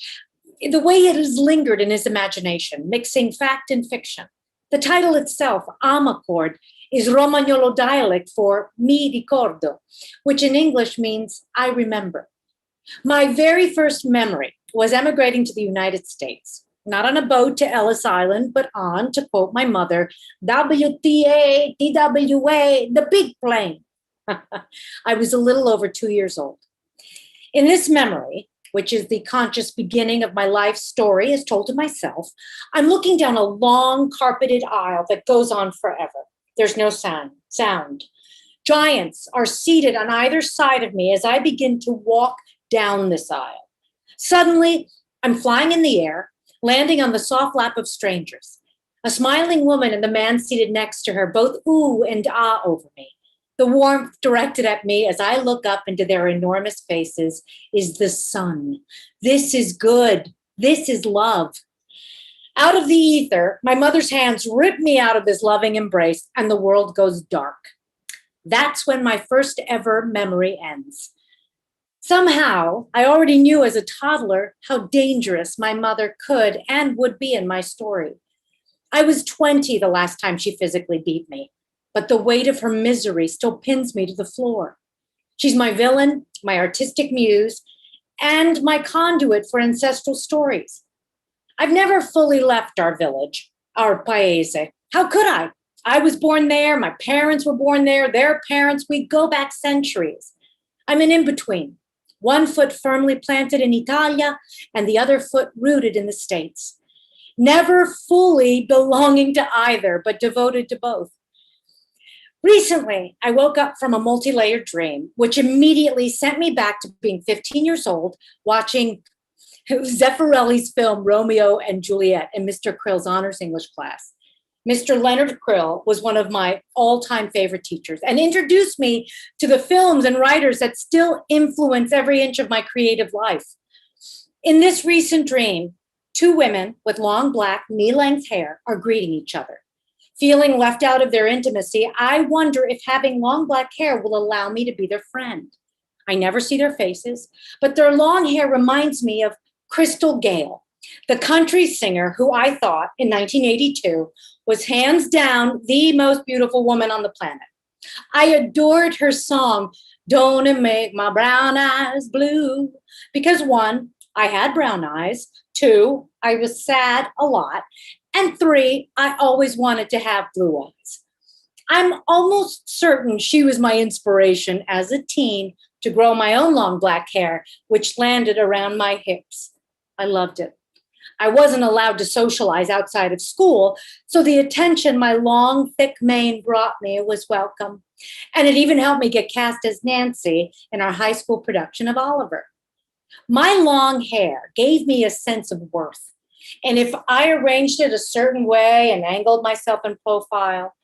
the way it has lingered in his imagination, mixing fact and fiction. The title itself, Amarcord, is Romagnolo dialect for mi ricordo, which in English means I remember. My very first memory was emigrating to the United States, not on a boat to Ellis Island, but on, to quote my mother, WTA, TWA, the big plane. I was a little over 2 years old. In this memory, which is the conscious beginning of my life story as told to myself, I'm looking down a long carpeted aisle that goes on forever. There's no sound. Giants are seated on either side of me as I begin to walk down this aisle. Suddenly, I'm flying in the air, landing on the soft lap of strangers. A smiling woman and the man seated next to her, both ooh and ah over me. The warmth directed at me as I look up into their enormous faces is the sun. This is good. This is love. Out of the ether, my mother's hands rip me out of this loving embrace and the world goes dark. That's when my first ever memory ends. Somehow, I already knew as a toddler how dangerous my mother could and would be in my story. I was 20 the last time she physically beat me, but the weight of her misery still pins me to the floor. She's my villain, my artistic muse, and my conduit for ancestral stories. I've never fully left our village, our paese. How could I? I was born there, my parents were born there, their parents, we go back centuries. I'm an in-between. One foot firmly planted in Italia and the other foot rooted in the States. Never fully belonging to either, but devoted to both. Recently, I woke up from a multi-layered dream, which immediately sent me back to being 15 years old, watching Zeffirelli's film Romeo and Juliet in Mr. Krill's honors English class. Mr. Leonard Krill was one of my all-time favorite teachers and introduced me to the films and writers that still influence every inch of my creative life. In this recent dream, two women with long black knee-length hair are greeting each other. Feeling left out of their intimacy, I wonder if having long black hair will allow me to be their friend. I never see their faces, but their long hair reminds me of Crystal Gayle, the country singer who I thought in 1982 was hands down the most beautiful woman on the planet. I adored her song, Don't It Make My Brown Eyes Blue, because one, I had brown eyes, two, I was sad a lot, and three, I always wanted to have blue eyes. I'm almost certain she was my inspiration as a teen to grow my own long black hair, which landed around my hips. I loved it. I wasn't allowed to socialize outside of school, so the attention my long, thick mane brought me was welcome. And it even helped me get cast as Nancy in our high school production of Oliver. My long hair gave me a sense of worth. And if I arranged it a certain way and angled myself in profile,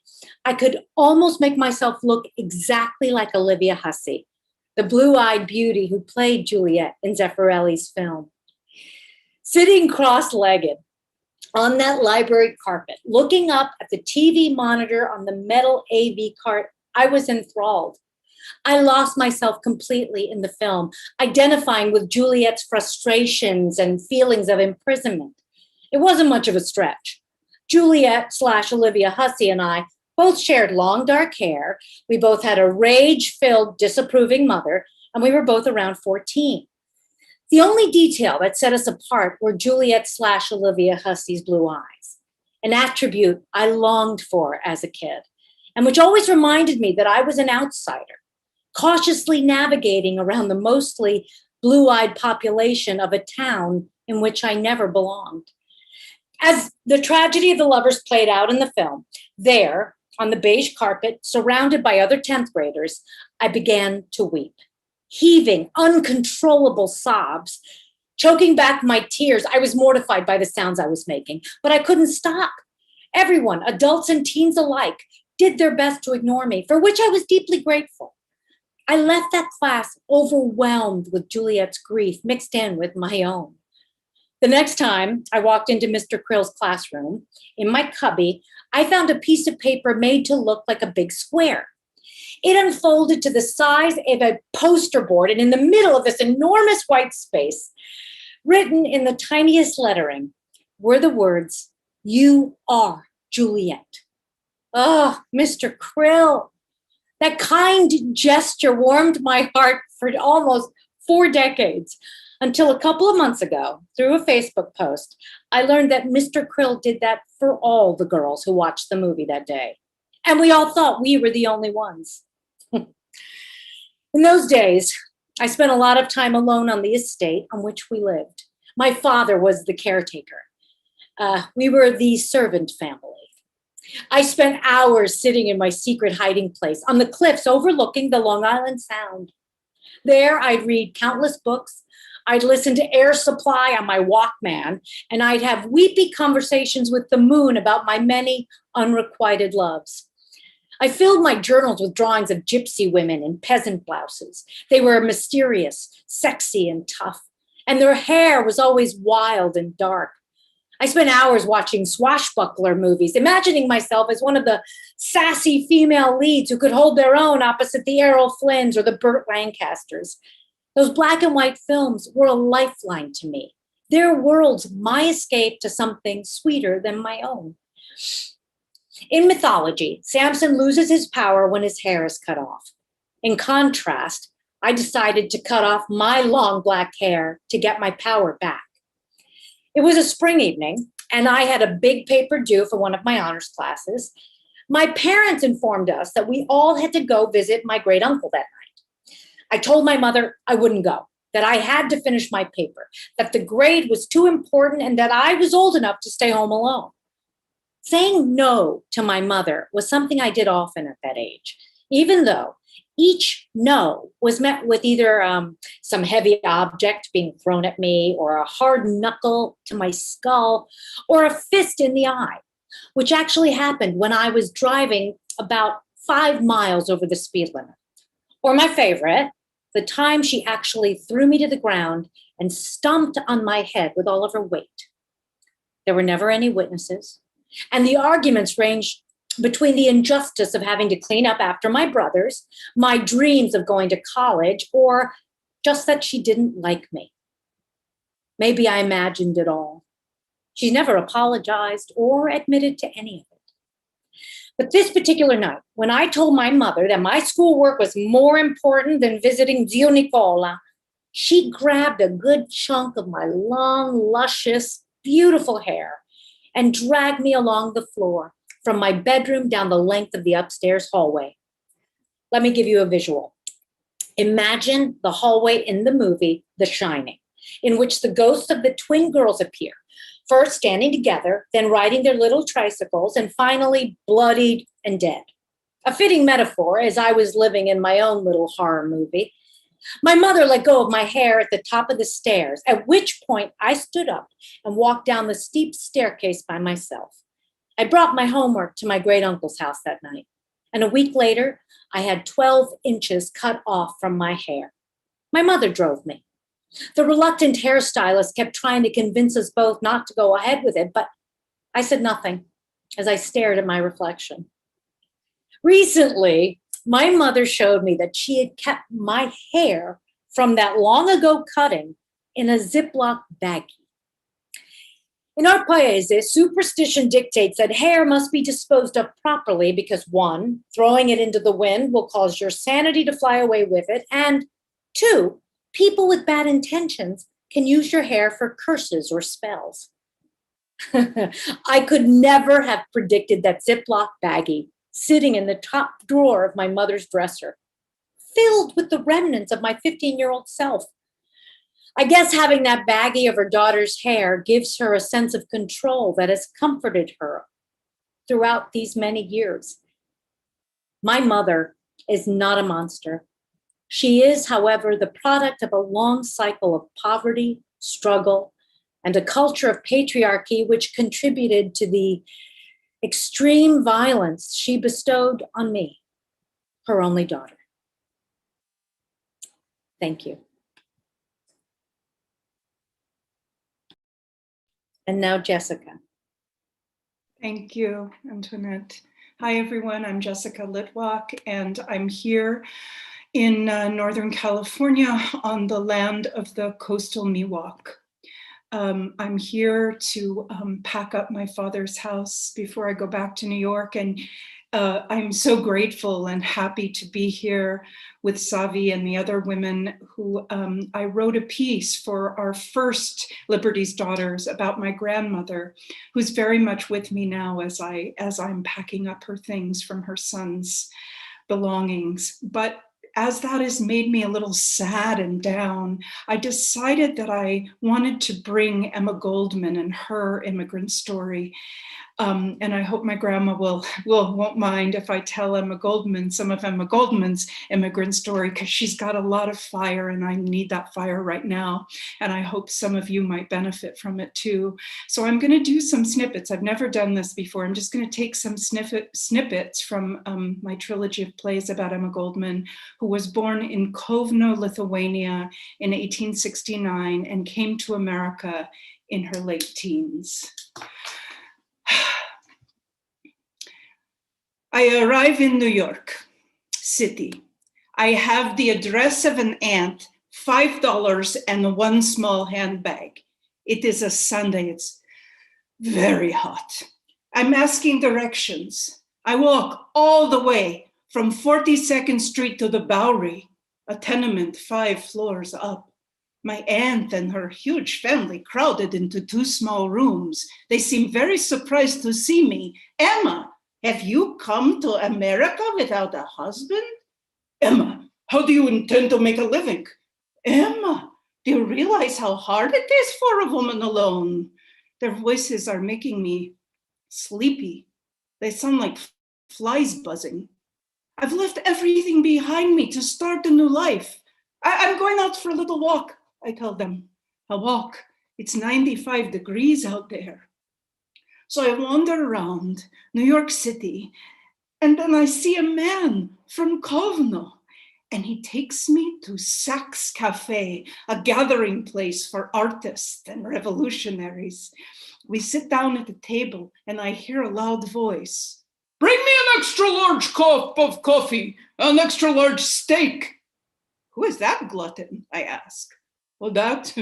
I could almost make myself look exactly like Olivia Hussey, the blue-eyed beauty who played Juliet in Zeffirelli's film. Sitting cross-legged on that library carpet, looking up at the TV monitor on the metal AV cart, I was enthralled. I lost myself completely in the film, identifying with Juliet's frustrations and feelings of imprisonment. It wasn't much of a stretch. Juliet/Olivia Hussey and I both shared long dark hair. We both had a rage-filled, disapproving mother, and we were both around 14. The only detail that set us apart were Juliet/Olivia Hussey's blue eyes, an attribute I longed for as a kid, and which always reminded me that I was an outsider, cautiously navigating around the mostly blue-eyed population of a town in which I never belonged. As the tragedy of the lovers played out in the film, there, on the beige carpet, surrounded by other 10th graders, I began to weep. Heaving, uncontrollable sobs, choking back my tears. I was mortified by the sounds I was making, but I couldn't stop. Everyone, adults and teens alike, did their best to ignore me, for which I was deeply grateful. I left that class overwhelmed with Juliet's grief mixed in with my own. The next time I walked into Mr. Krill's classroom, in my cubby, I found a piece of paper made to look like a big square. It unfolded to the size of a poster board, and in the middle of this enormous white space, written in the tiniest lettering, were the words, "You are Juliet." Oh, Mr. Krill, that kind gesture warmed my heart for almost 4 decades, until a couple of months ago, through a Facebook post, I learned that Mr. Krill did that for all the girls who watched the movie that day. And we all thought we were the only ones. In those days, I spent a lot of time alone on the estate on which we lived. My father was the caretaker. We were the servant family. I spent hours sitting in my secret hiding place on the cliffs overlooking the Long Island Sound. There, I'd read countless books. I'd listen to Air Supply on my Walkman, and I'd have weepy conversations with the moon about my many unrequited loves. I filled my journals with drawings of gypsy women in peasant blouses. They were mysterious, sexy, and tough, and their hair was always wild and dark. I spent hours watching swashbuckler movies, imagining myself as one of the sassy female leads who could hold their own opposite the Errol Flynns or the Burt Lancasters. Those black and white films were a lifeline to me. Their worlds my escape to something sweeter than my own. In mythology, Samson loses his power when his hair is cut off. In contrast, I decided to cut off my long black hair to get my power back. It was a spring evening, and I had a big paper due for one of my honors classes. My parents informed us that we all had to go visit my great uncle that night. I told my mother I wouldn't go, that I had to finish my paper, that the grade was too important, and that I was old enough to stay home alone. Saying no to my mother was something I did often at that age, even though each no was met with either some heavy object being thrown at me, or a hard knuckle to my skull, or a fist in the eye, which actually happened when I was driving about 5 miles over the speed limit. Or my favorite, the time she actually threw me to the ground and stomped on my head with all of her weight. There were never any witnesses, and the arguments ranged between the injustice of having to clean up after my brothers, my dreams of going to college, or just that she didn't like me. Maybe I imagined it all. She never apologized or admitted to any of it. But this particular night, when I told my mother that my schoolwork was more important than visiting Zio Nicola, she grabbed a good chunk of my long, luscious, beautiful hair and dragged me along the floor from my bedroom down the length of the upstairs hallway. Let me give you a visual. Imagine the hallway in the movie The Shining, in which the ghosts of the twin girls appear, first standing together, then riding their little tricycles, and finally bloodied and dead. A fitting metaphor, as I was living in my own little horror movie. My mother let go of my hair at the top of the stairs, at which point I stood up and walked down the steep staircase by myself. I brought my homework to my great uncle's house that night, and a week later, I had 12 inches cut off from my hair. My mother drove me. The reluctant hairstylist kept trying to convince us both not to go ahead with it, but I said nothing as I stared at my reflection. Recently, my mother showed me that she had kept my hair from that long ago cutting in a Ziploc baggie. In our paese, superstition dictates that hair must be disposed of properly because 1, throwing it into the wind will cause your sanity to fly away with it, and 2, people with bad intentions can use your hair for curses or spells. I could never have predicted that Ziploc baggie sitting in the top drawer of my mother's dresser, filled with the remnants of my 15-year-old self. I guess having that baggie of her daughter's hair gives her a sense of control that has comforted her throughout these many years. My mother is not a monster. She is, however, the product of a long cycle of poverty, struggle, and a culture of patriarchy which contributed to the extreme violence she bestowed on me, her only daughter. Thank you. And now Jessica. Thank you, Antoinette. Hi, everyone. I'm Jessica Litwak, and I'm here in Northern California on the land of the coastal Miwok. I'm here to pack up my father's house before I go back to New York, and I'm so grateful and happy to be here with Savi and the other women who I wrote a piece for our first Liberty's Daughters about my grandmother, who's very much with me now as I'm packing up her things from her son's belongings. But as that has made me a little sad and down, I decided that I wanted to bring Emma Goldman and her immigrant story. And I hope my grandma won't mind if I tell some of Emma Goldman's immigrant story, because she's got a lot of fire and I need that fire right now. And I hope some of you might benefit from it too. So I'm going to do some snippets. I've never done this before. I'm just going to take some snippets from my trilogy of plays about Emma Goldman, who was born in Kovno, Lithuania in 1869 and came to America in her late teens. I arrive in New York City. I have the address of an aunt, $5 and one small handbag. It is a Sunday, it's very hot. I'm asking directions. I walk all the way from 42nd Street to the Bowery, a tenement 5 floors up. My aunt and her huge family crowded into 2 small rooms. They seem very surprised to see me. Emma, have you come to America without a husband? Emma, how do you intend to make a living? Emma, do you realize how hard it is for a woman alone? Their voices are making me sleepy. They sound like flies buzzing. I've left everything behind me to start a new life. I'm going out for a little walk, I tell them. A walk. It's 95 degrees out there. So I wander around New York City, and then I see a man from Kovno, and he takes me to Saks Cafe, a gathering place for artists and revolutionaries. We sit down at the table, and I hear a loud voice. Bring me an extra large cup of coffee, an extra large steak. Who is that glutton? I ask. Well, that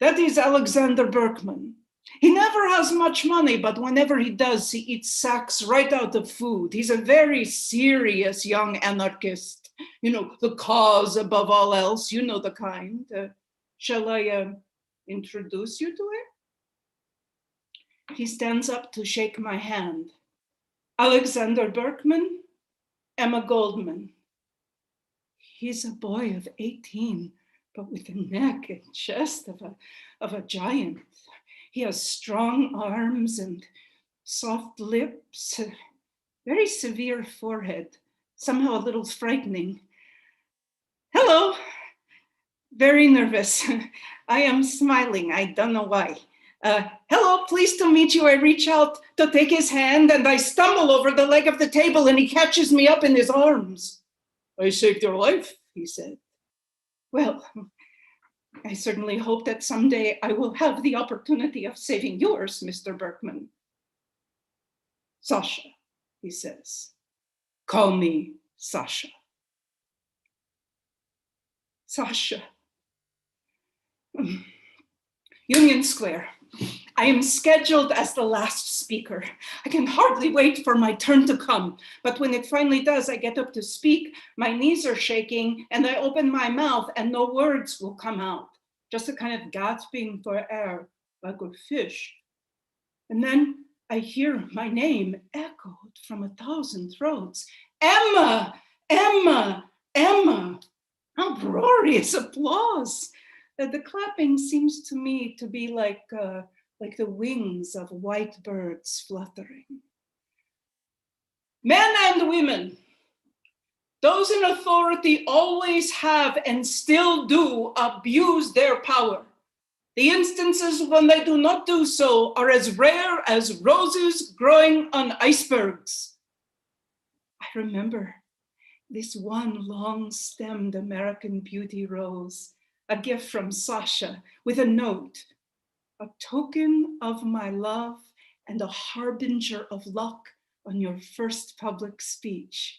is Alexander Berkman. He never has much money, but whenever he does, he eats sacks right out of food. He's a very serious young anarchist. You know, the cause above all else, you know the kind. Shall I introduce you to him? He stands up to shake my hand. Alexander Berkman, Emma Goldman. He's a boy of 18, but with the neck and chest of a giant. He has strong arms and soft lips, a very severe forehead, somehow a little frightening. Hello, very nervous. I am smiling, I don't know why. Hello, pleased to meet you. I reach out to take his hand and I stumble over the leg of the table and he catches me up in his arms. I saved your life, he said. Well, I certainly hope that someday I will have the opportunity of saving yours, Mr. Berkman. Sasha, he says. Call me Sasha. Sasha. Union Square. I am scheduled as the last speaker. I can hardly wait for my turn to come. But when it finally does, I get up to speak, my knees are shaking, and I open my mouth and no words will come out. Just a kind of gasping for air, like a fish. And then I hear my name echoed from 1,000 throats. Emma, Emma, Emma. Uproarious applause. The clapping seems to me to be like the wings of white birds fluttering. Men and women, those in authority always have and still do abuse their power. The instances when they do not do so are as rare as roses growing on icebergs. I remember this one long-stemmed American beauty rose, a gift from Sasha with a note, a token of my love and a harbinger of luck on your first public speech.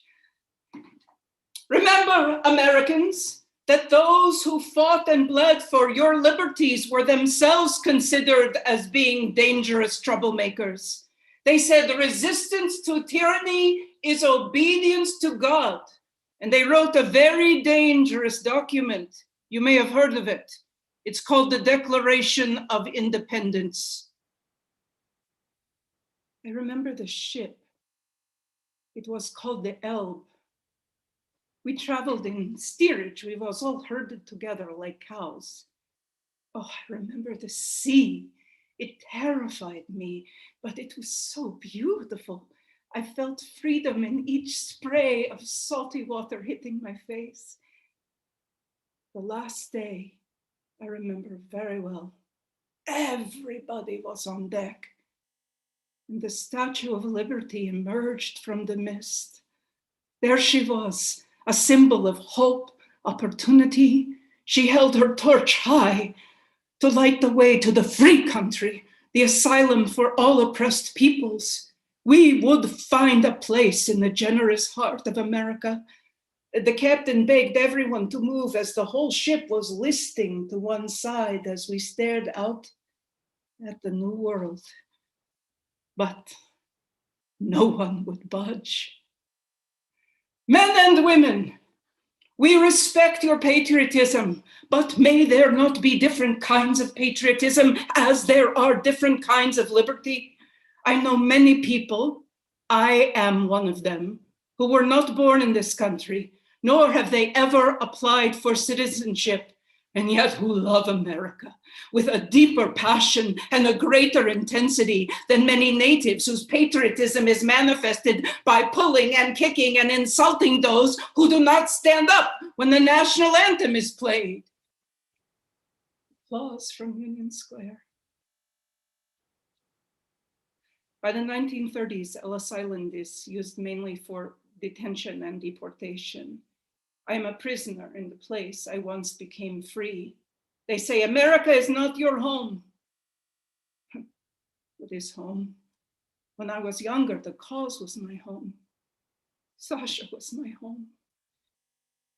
Remember, Americans, that those who fought and bled for your liberties were themselves considered as being dangerous troublemakers. They said resistance to tyranny is obedience to God. And they wrote a very dangerous document. You may have heard of it. It's called the Declaration of Independence. I remember the ship. It was called the Elbe. We traveled in steerage. We was all herded together like cows. Oh, I remember the sea. It terrified me, but it was so beautiful. I felt freedom in each spray of salty water hitting my face. The last day, I remember very well. Everybody was on deck. And the Statue of Liberty emerged from the mist. There she was, a symbol of hope, opportunity. She held her torch high to light the way to the free country, the asylum for all oppressed peoples. We would find a place in the generous heart of America. The captain begged everyone to move as the whole ship was listing to one side as we stared out at the new world. But no one would budge. Men and women, we respect your patriotism, but may there not be different kinds of patriotism as there are different kinds of liberty. I know many people, I am one of them, who were not born in this country, nor have they ever applied for citizenship, and yet who love America with a deeper passion and a greater intensity than many natives whose patriotism is manifested by pulling and kicking and insulting those who do not stand up when the national anthem is played. Applause from Union Square. By the 1930s, Ellis Island is used mainly for detention and deportation. I am a prisoner in the place I once became free. They say, America is not your home. It is home. When I was younger, the cause was my home. Sasha was my home.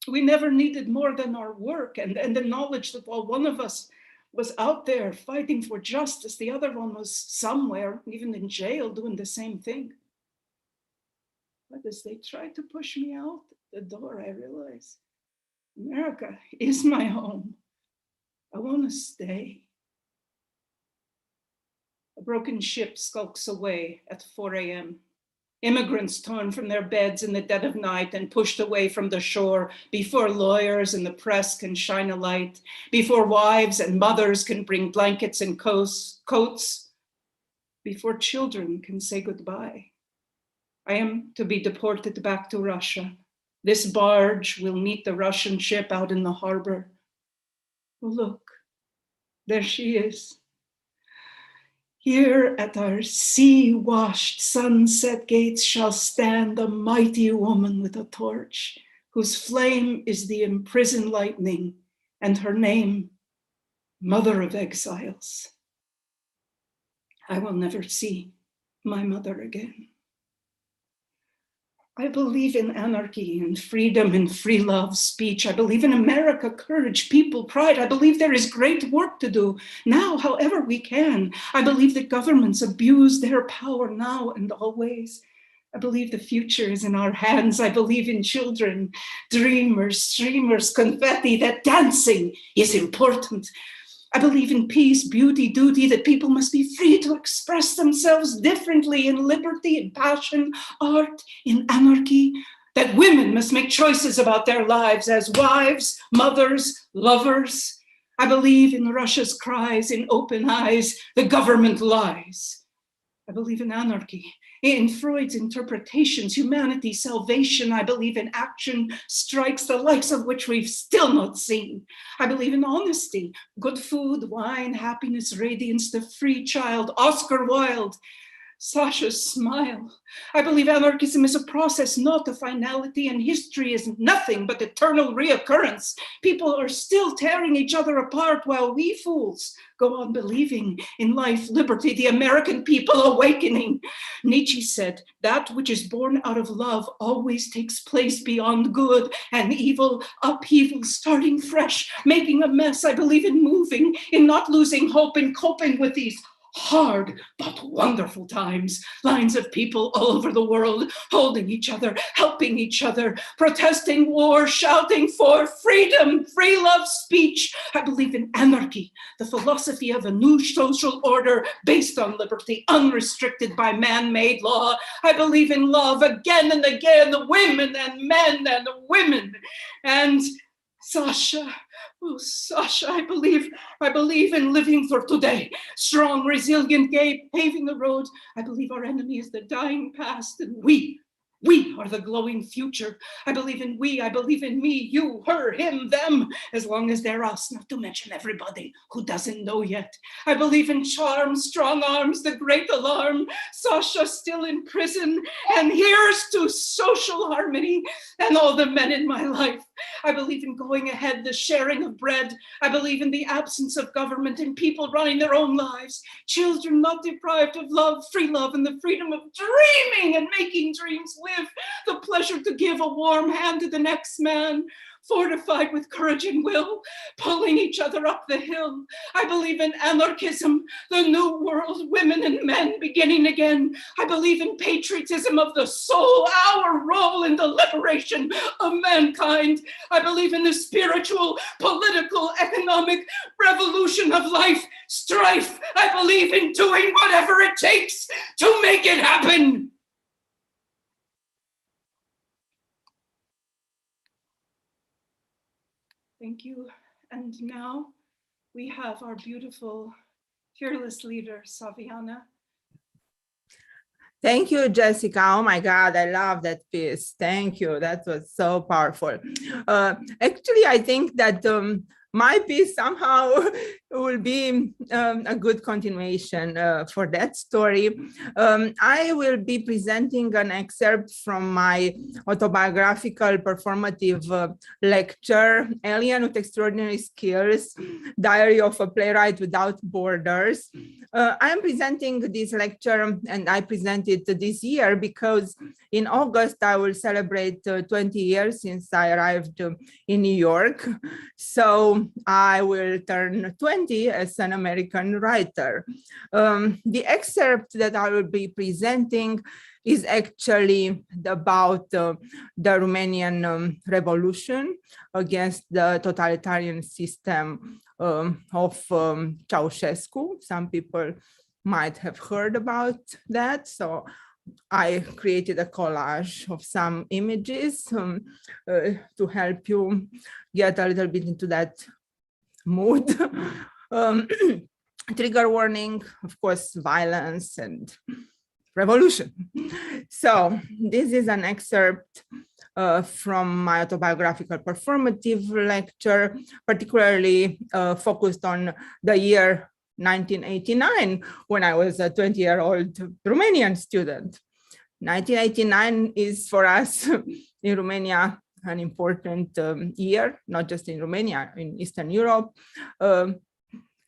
We never needed more than our work and the knowledge that while one of us was out there fighting for justice, the other one was somewhere, even in jail, doing the same thing. But as they tried to push me out the door, I realized America is my home. I want to stay. A broken ship skulks away at 4 a.m. Immigrants torn from their beds in the dead of night and pushed away from the shore before lawyers and the press can shine a light, before wives and mothers can bring blankets and coats, before children can say goodbye. I am to be deported back to Russia. This barge will meet the Russian ship out in the harbor. Oh, look, there she is. Here at our sea-washed sunset gates shall stand a mighty woman with a torch, whose flame is the imprisoned lightning, and her name, Mother of Exiles. I will never see my mother again. I believe in anarchy and freedom and free love speech. I believe in America, courage, people, pride. I believe there is great work to do now, however we can. I believe that governments abuse their power now and always. I believe the future is in our hands. I believe in children, dreamers, streamers, confetti, that dancing is important. I believe in peace, beauty, duty, that people must be free to express themselves differently in liberty, in passion, art, in anarchy, that women must make choices about their lives as wives, mothers, lovers. I believe in Russia's cries, in open eyes, the government lies. I believe in anarchy, in Freud's interpretations, humanity, salvation. I believe in action, strikes, the likes of which we've still not seen. I believe in honesty, good food, wine, happiness, radiance, the free child, Oscar Wilde, Sasha's smile. I believe anarchism is a process, not a finality, and history is nothing but eternal reoccurrence. People are still tearing each other apart while we fools go on believing in life, liberty, the American people awakening. Nietzsche said, that which is born out of love always takes place beyond good and evil, upheaval, starting fresh, making a mess. I believe in moving, in not losing hope, in coping with these hard but wonderful times. Lines of people all over the world holding each other, helping each other, protesting war, shouting for freedom, free love speech. I believe in anarchy, the philosophy of a new social order based on liberty, unrestricted by man-made law. I believe in love again and again, women and men and women. And Sasha, oh, Sasha, I believe in living for today. Strong, resilient, gay, paving the road. I believe our enemy is the dying past, and we are the glowing future. I believe in we, I believe in me, you, her, him, them, as long as they're us, not to mention everybody who doesn't know yet. I believe in charm, strong arms, the great alarm, Sasha still in prison, and here's to social harmony and all the men in my life. I believe in going ahead, the sharing of bread. I believe in the absence of government and people running their own lives. Children not deprived of love, free love, and the freedom of dreaming and making dreams live. The pleasure to give a warm hand to the next man. Fortified with courage and will, pulling each other up the hill. I believe in anarchism, the new world, women and men beginning again. I believe in patriotism of the soul, our role in the liberation of mankind. I believe in the spiritual, political, economic revolution of life, strife. I believe in doing whatever it takes to make it happen. Thank you. And now we have our beautiful, fearless leader, Saviana. Thank you, Jessica. Oh my God, I love that piece. Thank you. That was so powerful. Actually, I think that my piece somehow will be a good continuation for that story. I will be presenting an excerpt from my autobiographical performative lecture, Alien with Extraordinary Skills, Diary of a Playwright Without Borders. I am presenting this lecture, and I present it this year because in August I will celebrate 20 years since I arrived in New York. So I will turn 20 as an American writer. The excerpt that I will be presenting is actually about the Romanian revolution against the totalitarian system of Ceausescu. Some people might have heard about that. So I created a collage of some images to help you get a little bit into that mood. Trigger warning, of course, violence and revolution. So this is an excerpt from my autobiographical performative lecture, particularly focused on the year 1989, when I was a 20-year-old Romanian student. 1989 is for us in Romania an important year, not just in Romania, in Eastern Europe.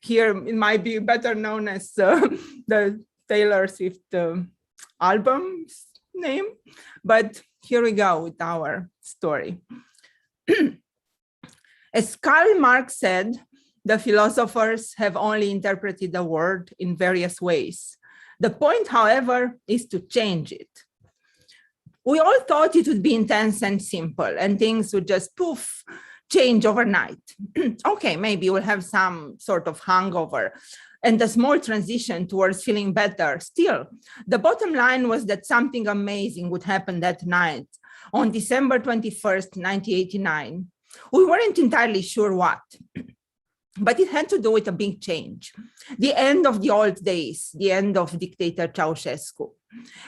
Here it might be better known as the Taylor Swift album's name, but here we go with our story. As Karl Marx said, the philosophers have only interpreted the world in various ways. The point, however, is to change it. We all thought it would be intense and simple, and things would just poof, change overnight. Okay, maybe we'll have some sort of hangover and a small transition towards feeling better. Still, the bottom line was that something amazing would happen that night on December 21st, 1989. We weren't entirely sure what, but it had to do with a big change. The end of the old days, the end of dictator Ceausescu.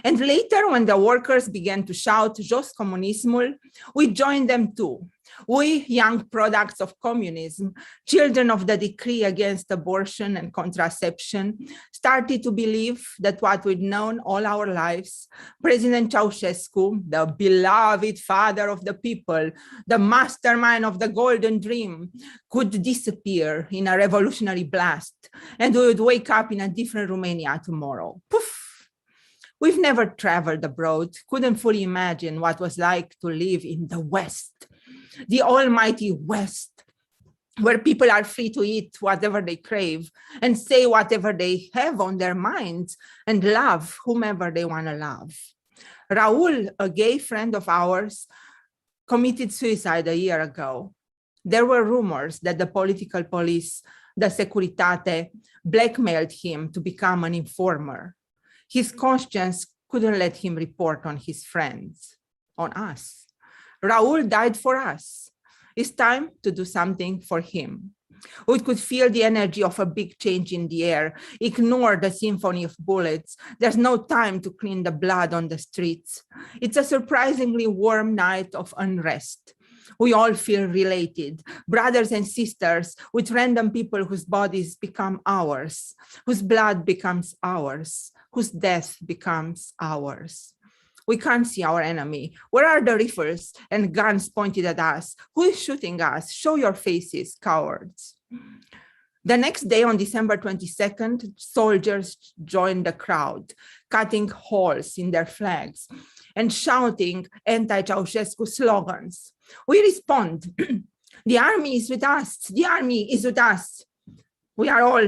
And later, when the workers began to shout, Jos comunismul, we joined them too. We, young products of communism, children of the decree against abortion and contraception, started to believe that what we'd known all our lives, President Ceausescu, the beloved father of the people, the mastermind of the golden dream, could disappear in a revolutionary blast, and we would wake up in a different Romania tomorrow. Poof! We've never traveled abroad, couldn't fully imagine what it was like to live in the West, the almighty West, where people are free to eat whatever they crave and say whatever they have on their minds and love whomever they want to love. Raul, a gay friend of ours, committed suicide a year ago. There were rumors that the political police, the Securitate, blackmailed him to become an informer. His conscience couldn't let him report on his friends, on us. Raul died for us. It's time to do something for him. We could feel the energy of a big change in the air. Ignore the symphony of bullets. There's no time to clean the blood on the streets. It's a surprisingly warm night of unrest. We all feel related, brothers and sisters with random people whose bodies become ours, whose blood becomes ours, whose death becomes ours. We can't see our enemy. Where are the rifles and guns pointed at us? Who is shooting us? Show your faces, cowards. The next day, on December 22nd, soldiers joined the crowd, cutting holes in their flags and shouting anti-Ceausescu slogans. We respond, the army is with us, the army is with us. We are all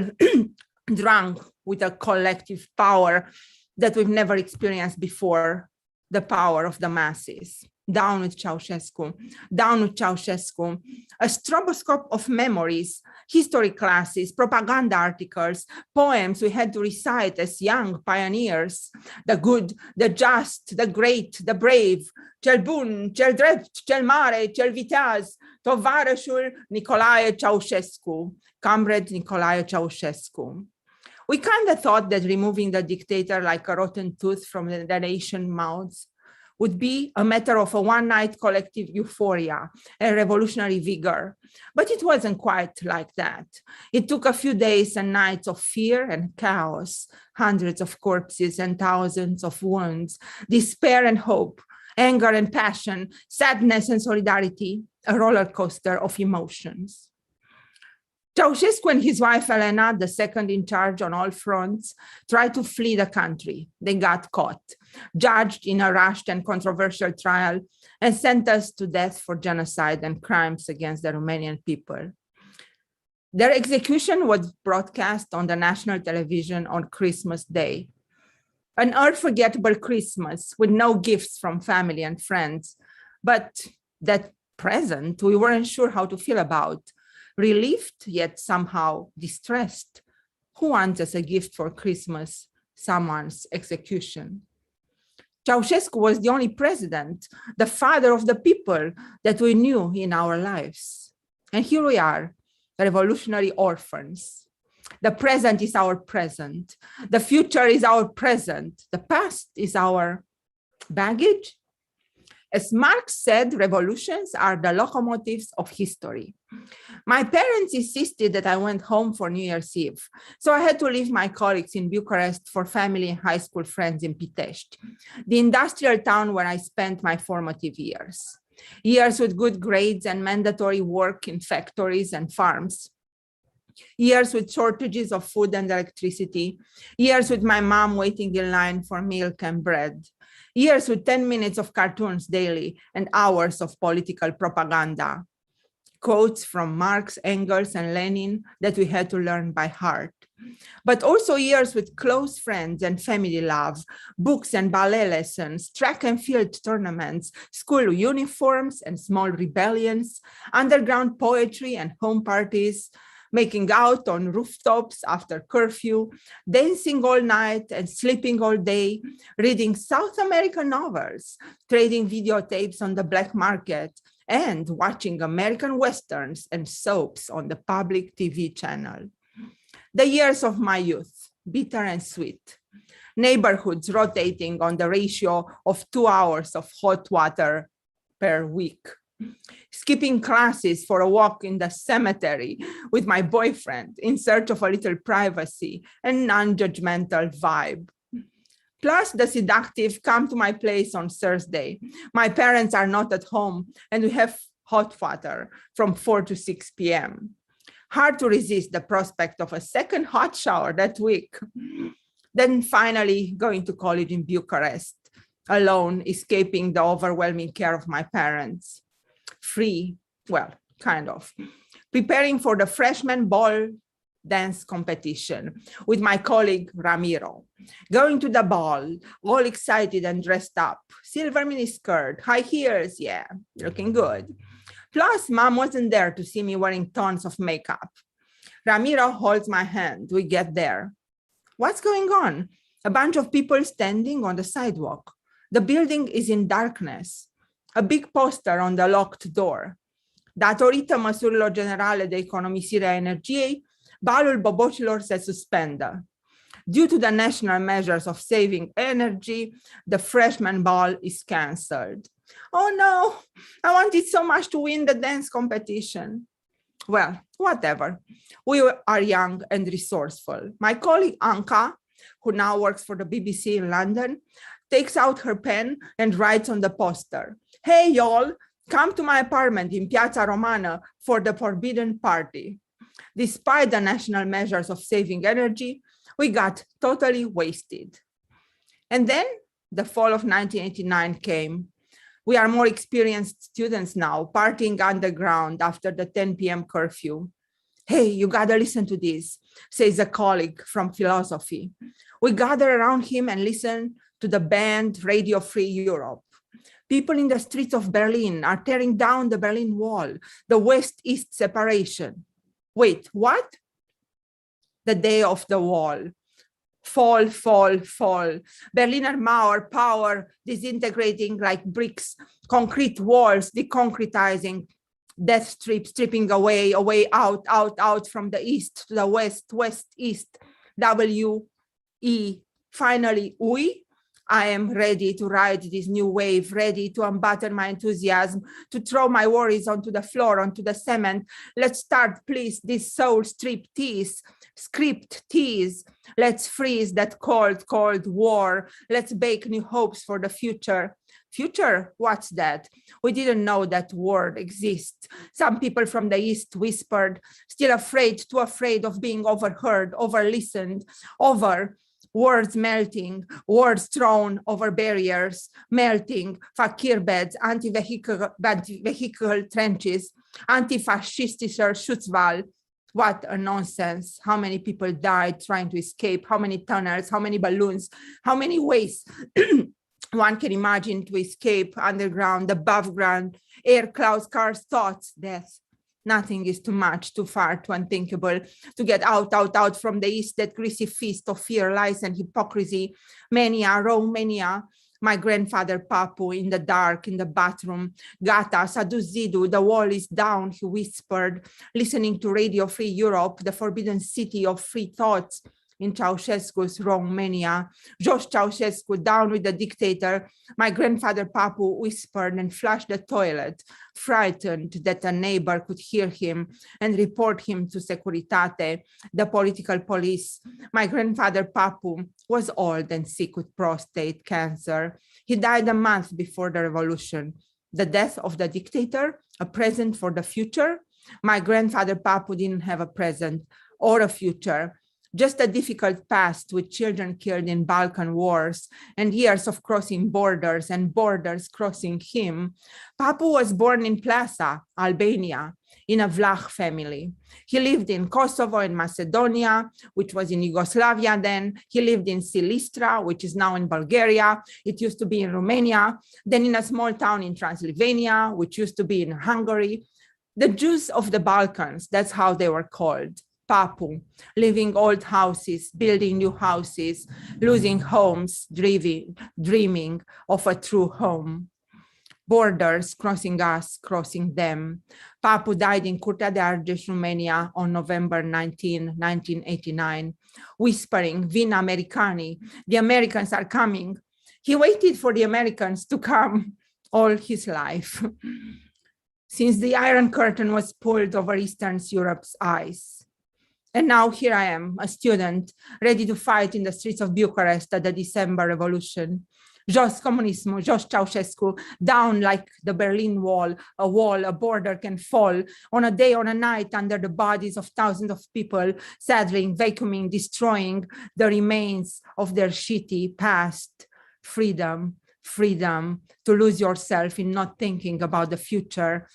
drunk with a collective power that we've never experienced before, the power of the masses. Down with Ceausescu, down with Ceausescu. A stroboscope of memories, history classes, propaganda articles, poems we had to recite as young pioneers. The good, the just, the great, the brave. Cel bun, cel drept, cel mare, cel viteaz, tovarășul Nicolae Ceausescu, comrade Nicolae Ceausescu. We kind of thought that removing the dictator like a rotten tooth from the nation's mouths would be a matter of a one-night collective euphoria and revolutionary vigor. But it wasn't quite like that. It took a few days and nights of fear and chaos, hundreds of corpses and thousands of wounds, despair and hope, anger and passion, sadness and solidarity, a roller coaster of emotions. Ceausescu and his wife Elena, the second in charge on all fronts, tried to flee the country. They got caught, judged in a rushed and controversial trial, and sentenced to death for genocide and crimes against the Romanian people. Their execution was broadcast on the national television on Christmas Day. An unforgettable Christmas with no gifts from family and friends, but that present we weren't sure how to feel about. Relieved, yet somehow distressed. Who wants as a gift for Christmas someone's execution? Ceausescu was the only president, the father of the people that we knew in our lives. And here we are, revolutionary orphans. The present is our present. The future is our present. The past is our baggage. As Marx said, revolutions are the locomotives of history. My parents insisted that I went home for New Year's Eve, so I had to leave my colleagues in Bucharest for family and high school friends in Pitești, the industrial town where I spent my formative years. Years with good grades and mandatory work in factories and farms. Years with shortages of food and electricity. Years with my mom waiting in line for milk and bread. Years with 10 minutes of cartoons daily and hours of political propaganda. Quotes from Marx, Engels, and Lenin that we had to learn by heart. But also years with close friends and family love, books and ballet lessons, track and field tournaments, school uniforms and small rebellions, underground poetry and home parties, making out on rooftops after curfew, dancing all night and sleeping all day, reading South American novels, trading videotapes on the black market, and watching American Westerns and soaps on the public TV channel. The years of my youth, bitter and sweet. neighborhoods rotating on the ratio of 2 hours of hot water per week, skipping classes for a walk in the cemetery with my boyfriend in search of a little privacy and non-judgmental vibe. Plus the seductive come to my place on Thursday. My parents are not at home and we have hot water from 4 to 6 p.m. Hard to resist the prospect of a second hot shower that week. Then finally going to college in Bucharest, alone, escaping the overwhelming care of my parents. Free, well, kind of. Preparing for the freshman ball dance competition with my colleague Ramiro. Going to the ball, all excited and dressed up. Silver miniskirt, high heels, yeah, looking good. Plus, mom wasn't there to see me wearing tons of makeup. Ramiro holds my hand, we get there. What's going on? A bunch of people standing on the sidewalk. The building is in darkness. A big poster on the locked door. Datorită măsurilor generale de economisire a energiei, balul bobocilor se suspendă. Due to the national measures of saving energy, the freshman ball is cancelled. Oh no, I wanted so much to win the dance competition. Well, whatever. We are young and resourceful. My colleague Anka, who now works for the BBC in London, takes out her pen and writes on the poster, "Hey y'all, come to my apartment in Piazza Romana for the forbidden party." Despite the national measures of saving energy, we got totally wasted. And then the fall of 1989 came. We are more experienced students now, partying underground after the 10 p.m. curfew. Hey, you gotta listen to this, says a colleague from philosophy. We gather around him and listen to the band Radio Free Europe. People in the streets of Berlin are tearing down the Berlin Wall, the West-East separation. Wait, what? The day of the wall. Fall, fall, fall. Berliner Mauer, power, disintegrating like bricks, concrete walls, deconcretizing, death strip, stripping away, out, out from the east to the west, west, east, W-E. Finally, I am ready to ride this new wave, ready to unbutton my enthusiasm, to throw my worries onto the floor, onto the cement. Let's start, please, this soul strip tease, script tease. Let's freeze that cold, cold war. Let's bake new hopes for the future. Future? What's that? We didn't know that word exists. Some people from the East whispered, still afraid, too afraid of being overheard, overlistened, over. Words melting, words thrown over barriers, melting, fakir beds, anti-vehicle trenches, anti-fascistischer Schutzwall. What a nonsense. How many people died trying to escape? How many tunnels? How many balloons? How many ways one can imagine to escape underground, above ground, air, clouds, cars, thoughts, death. Nothing is too much, too far, too unthinkable to get out from the East, that greasy feast of fear, lies, and hypocrisy. Mania, Romania, my grandfather Papu in the dark, in the bathroom. Gata, Saduzidu, the wall is down, he whispered, listening to Radio Free Europe, the forbidden city of free thoughts. In Ceausescu's Romania, Jos Ceausescu, down with the dictator. My grandfather Papu whispered and flushed the toilet, frightened that a neighbor could hear him and report him to Securitate, the political police. My grandfather Papu was old and sick with prostate cancer. He died a month before the revolution. The death of the dictator, a present for the future? My grandfather Papu didn't have a present or a future. Just a difficult past with children killed in Balkan wars and years of crossing borders and borders crossing him. Papu was born in Plaza, Albania, in a Vlach family. He lived in Kosovo and Macedonia, which was in Yugoslavia then. He lived in Silistra, which is now in Bulgaria. It used to be in Romania. Then in a small town in Transylvania, which used to be in Hungary. The Jews of the Balkans, that's how they were called. Papu, leaving old houses, building new houses, losing homes, dreaming of a true home. borders crossing us, crossing them. Papu died in Curtea de Argeș, Romania on November 19, 1989, whispering, Vin Americani, the Americans are coming. He waited for the Americans to come all his life, since the Iron Curtain was pulled over Eastern Europe's eyes. And now here I am, a student, ready to fight in the streets of Bucharest at the December Revolution. Jos comunismo, Jos Ceausescu, down like the Berlin Wall, a border can fall on a day, on a night, under the bodies of thousands of people, saddling, vacuuming, destroying the remains of their shitty past. Freedom, freedom to lose yourself in not thinking about the future.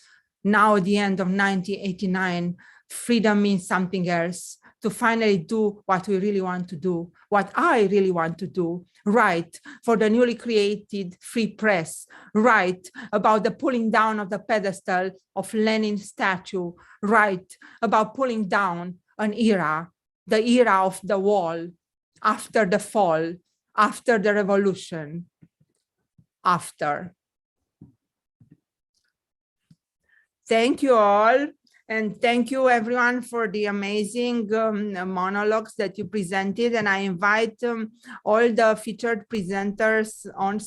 Now at the end of 1989, freedom means something else, to finally do what we really want to do, what I really want to do, write for the newly created free press, write about the pulling down of the pedestal of Lenin's statue, write about pulling down an era, the era of the wall, after the fall, after the revolution, after. Thank you all. And thank you everyone for the amazing monologues that you presented. And I invite all the featured presenters on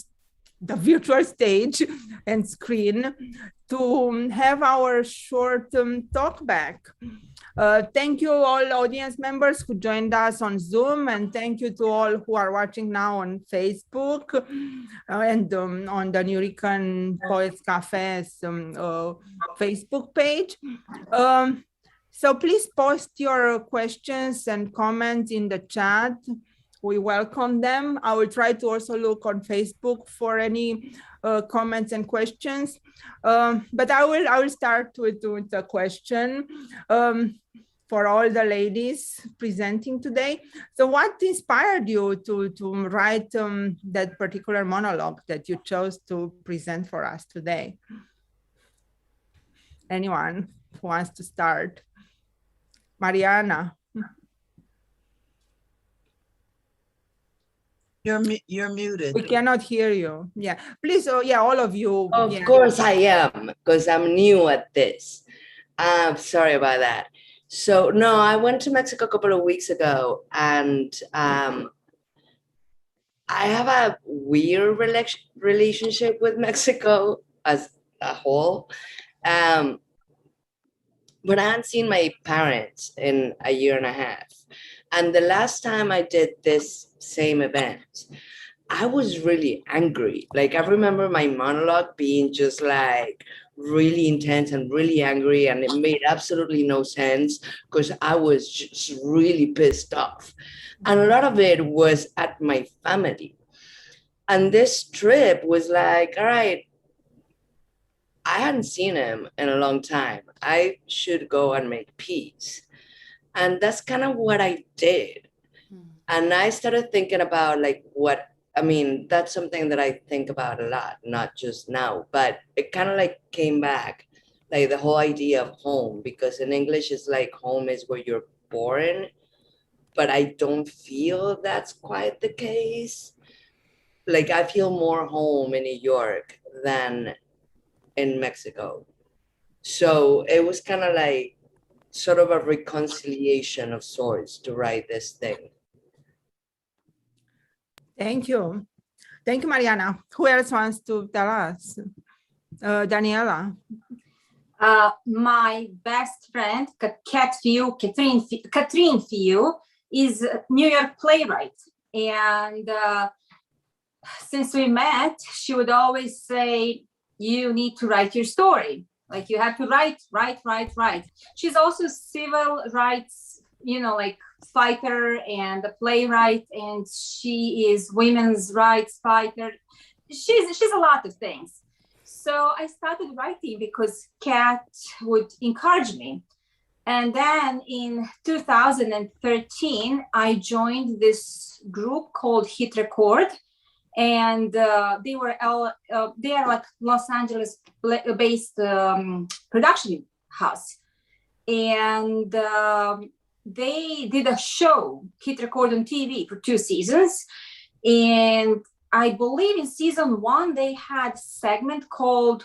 the virtual stage and screen to have our short talk back. Thank you all audience members who joined us on Zoom, and thank you to all who are watching now on Facebook and on the Nuyorican Poets Cafe's Facebook page. So please post your questions and comments in the chat. We welcome them. I will try to also look on Facebook for any comments and questions. But I will start with a question for all the ladies presenting today. So what inspired you to write that particular monologue that you chose to present for us today? Anyone who wants to start? Mariana. You're muted. We cannot hear you. Yeah, please. Oh, yeah, all of you. Of yeah. course I am, because I'm new at this. I'm sorry about that. So no, I went to Mexico a couple of weeks ago, and I have a weird relationship with Mexico as a whole. But I hadn't seen my parents in a year and a half. And the last time I did this same event, I was really angry. Like, I remember my monologue being just like really intense and really angry, and it made absolutely no sense because I was just really pissed off. And a lot of it was at my family. And this trip was like, all right, I hadn't seen him in a long time. I should go and make peace. And that's kind of what I did. And I started thinking about like that's something that I think about a lot, not just now, but it kind of like came back, like the whole idea of home, because in English it's like home is where you're born, but I don't feel that's quite the case. Like I feel more home in New York than in Mexico. So it was kind of like sort of a reconciliation of sorts to write this thing. Thank you. Thank you, Mariana. Who else wants to tell us? Daniela. My best friend, Catherine Fiu, is a New York playwright. And since we met, she would always say, you need to write your story. Like you have to write. She's also civil rights, like fighter and a playwright, and she is women's rights fighter. She's a lot of things. So I started writing because Kat would encourage me. And then in 2013, I joined this group called Hit Record. And they are like Los Angeles based production house. And they did a show, Hit Record on TV, for 2 seasons. And I believe in season 1, they had a segment called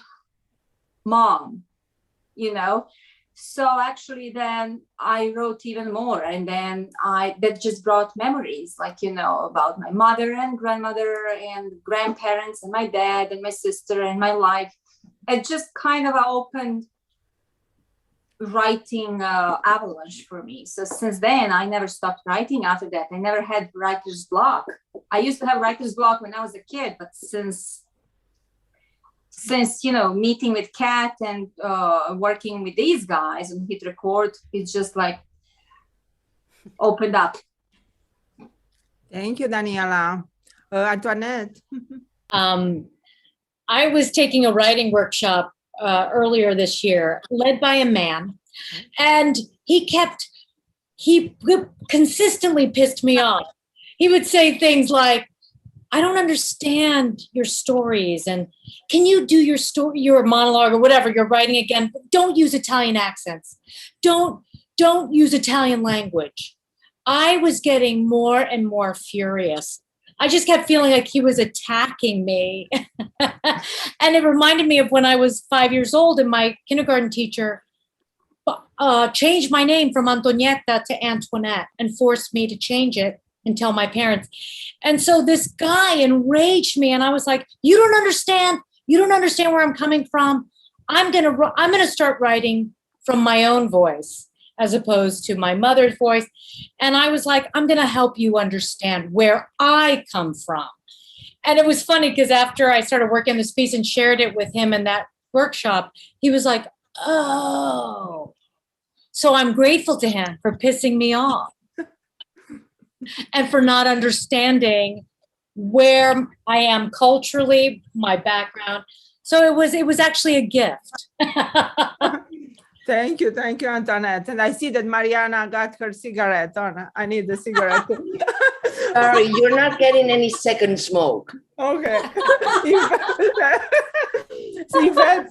Mom, you know. So actually then I wrote even more, and then that just brought memories, like, you know, about my mother and grandmother and grandparents and my dad and my sister and my life. It just kind of opened writing avalanche for me. So since then, I never stopped writing after that. I never had writer's block. I used to have writer's block when I was a kid, but since you know, meeting with Kat and working with these guys and Hit Record, it's just like opened up. Thank you, Daniela. Antoinette. I was taking a writing workshop earlier this year, led by a man, and he consistently pissed me off. He would say things like, I don't understand your stories, and can you do your monologue or whatever you're writing again, but don't use Italian accents. Don't use Italian language. I was getting more and more furious. I just kept feeling like he was attacking me. And it reminded me of when I was 5 years old and my kindergarten teacher changed my name from Antonietta to Antoinette and forced me to change it and tell my parents. And so this guy enraged me, and I was like, you don't understand where I'm coming from. I'm gonna start writing from my own voice as opposed to my mother's voice. And I was like, I'm gonna help you understand where I come from. And it was funny because after I started working this piece and shared it with him in that workshop, he was like, oh. So I'm grateful to him for pissing me off and for not understanding where I am culturally, my background. So it was actually a gift. Thank you, Antoinette. And I see that Mariana got her cigarette on. I need the cigarette. Sorry, you're not getting any second smoke. Okay. Yvette.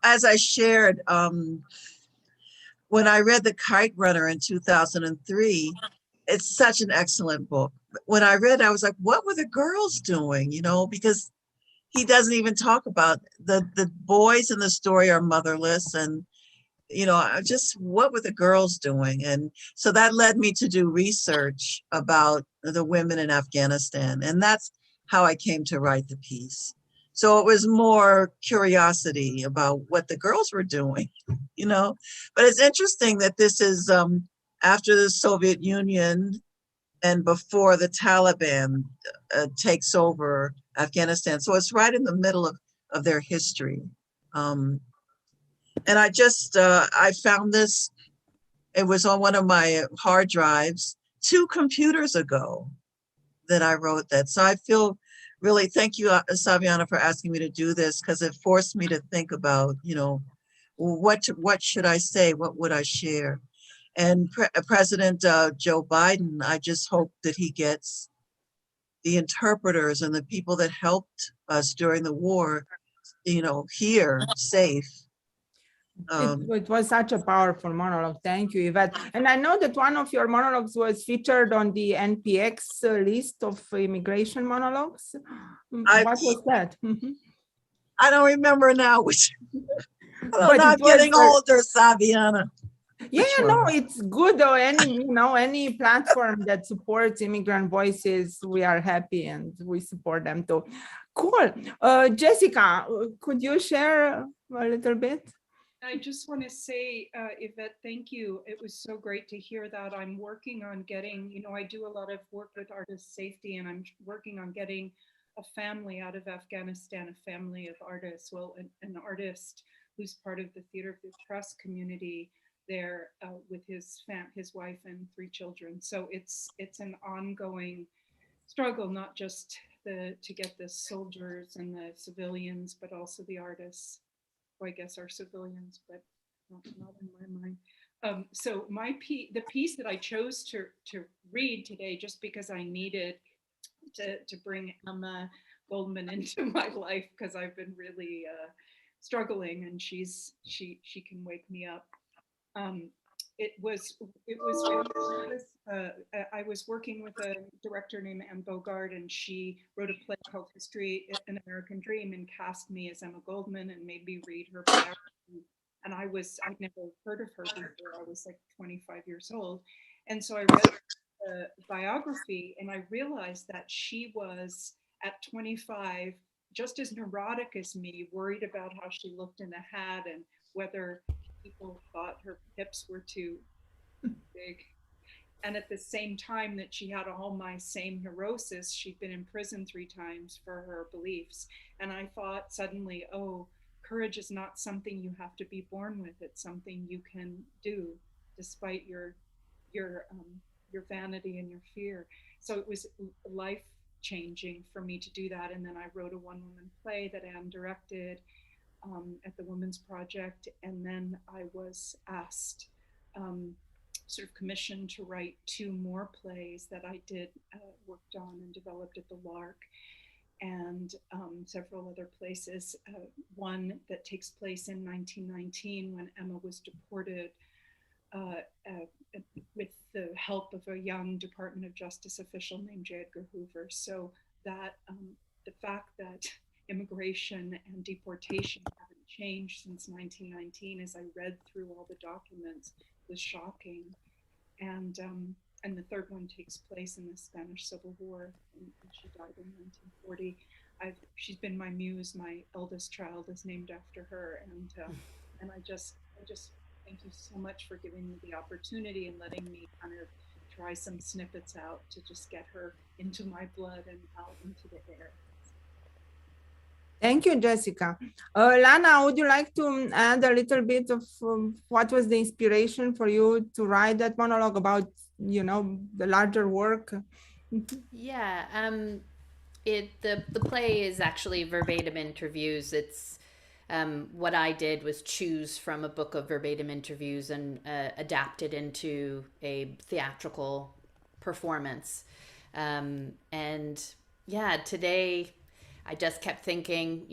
As I shared, when I read The Kite Runner in 2003, it's such an excellent book. When I read it, I was like, what were the girls doing? You know, because he doesn't even talk about the boys in the story are motherless, and, you know, just what were the girls doing? And so that led me to do research about the women in Afghanistan. And that's how I came to write the piece. So it was more curiosity about what the girls were doing, you know. But it's interesting that this is after the Soviet Union and before the Taliban takes over Afghanistan. So it's right in the middle of their history. And I just, I found this, it was on one of my hard drives 2 computers ago that I wrote that. So I feel really, thank you, Saviana, for asking me to do this, because it forced me to think about, you know, what should I say? What would I share? And President Joe Biden, I just hope that he gets the interpreters and the people that helped us during the war, you know, here safe. It was such a powerful monologue. Thank you, Yvette. And I know that one of your monologues was featured on the NPX list of immigration monologues. What was that? I don't remember now which. I'm not getting older, Saviana. Yeah, no, it's good. Or any platform that supports immigrant voices, we are happy and we support them too. Cool. Jessica, could you share a little bit? I just want to say, Yvette, thank you. It was so great to hear that. I'm working on getting, you know, I do a lot of work with artist safety, and I'm working on getting a family out of Afghanistan, a family of artists. Well, an artist who's part of the Theater of the Oppressed community there with his wife and 3 children. So it's an ongoing struggle, not just to get the soldiers and the civilians, but also the artists, who I guess are civilians, but not in my mind. So the piece that I chose to read today, just because I needed to bring Emma Goldman into my life, because I've been really struggling, and she can wake me up. I was working with a director named Anne Bogart, and she wrote a play called History, An American Dream, and cast me as Emma Goldman and made me read her biography. And I'd never heard of her before. I was like 25 years old. And so I read the biography and I realized that she was at 25, just as neurotic as me, worried about how she looked in a hat and whether people thought her hips were too big. And at the same time that she had all my same neurosis, she'd been in prison 3 times for her beliefs. And I thought suddenly, oh, courage is not something you have to be born with. It's something you can do despite your vanity and your fear. So it was life-changing for me to do that. And then I wrote a one-woman play that Anne directed at the Women's Project. And then I was asked, sort of commissioned to write 2 more plays that I did, worked on and developed at the Lark, and several other places. One that takes place in 1919 when Emma was deported with the help of a young Department of Justice official named J. Edgar Hoover. So that the fact that immigration and deportation haven't changed since 1919, as I read through all the documents, was shocking. And the third one takes place in the Spanish Civil War, and she died in 1940. She's been my muse. My eldest child is named after her, and I just thank you so much for giving me the opportunity and letting me kind of try some snippets out to just get her into my blood and out into the air. Thank you, Jessica. Lana, would you like to add a little bit of what was the inspiration for you to write that monologue about, the larger work? Yeah, the play is actually verbatim interviews. It's what I did was choose from a book of verbatim interviews and adapt it into a theatrical performance. And yeah, today I just kept thinking,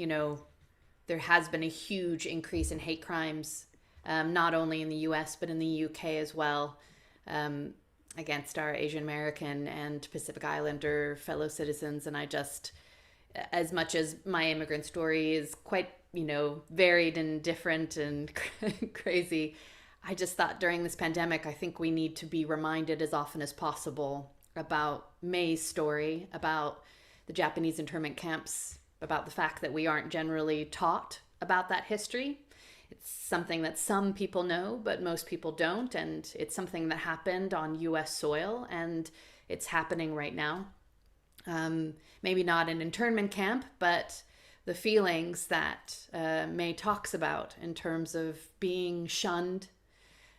there has been a huge increase in hate crimes, not only in the US, but in the UK as well, against our Asian American and Pacific Islander fellow citizens. And I just, as much as my immigrant story is quite, varied and different and crazy, I just thought during this pandemic, I think we need to be reminded as often as possible about May's story, about the Japanese internment camps, about the fact that we aren't generally taught about that history. It's something that some people know, but most people don't. And it's something that happened on US soil, and it's happening right now. Maybe not an internment camp, but the feelings that May talks about in terms of being shunned,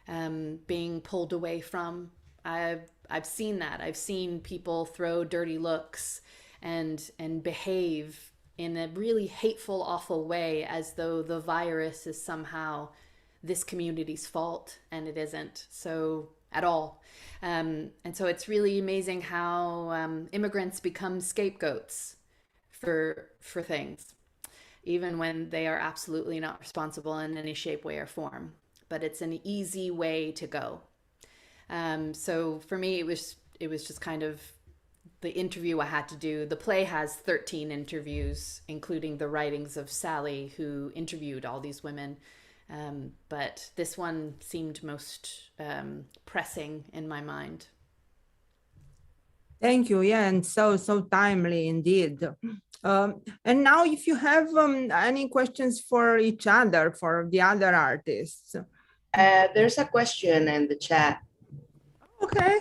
being pulled away from. I've seen that. I've seen people throw dirty looks and behave in a really hateful, awful way, as though the virus is somehow this community's fault, and it isn't so at all. And so it's really amazing how immigrants become scapegoats for things, even when they are absolutely not responsible in any shape, way, or form. But it's an easy way to go. So for me, it was just kind of the interview I had to do. The play has 13 interviews, including the writings of Sally, who interviewed all these women. But this one seemed most pressing in my mind. Thank you. Yeah, and so timely indeed. And now, if you have any questions for each other, for the other artists. There's a question in the chat. Okay.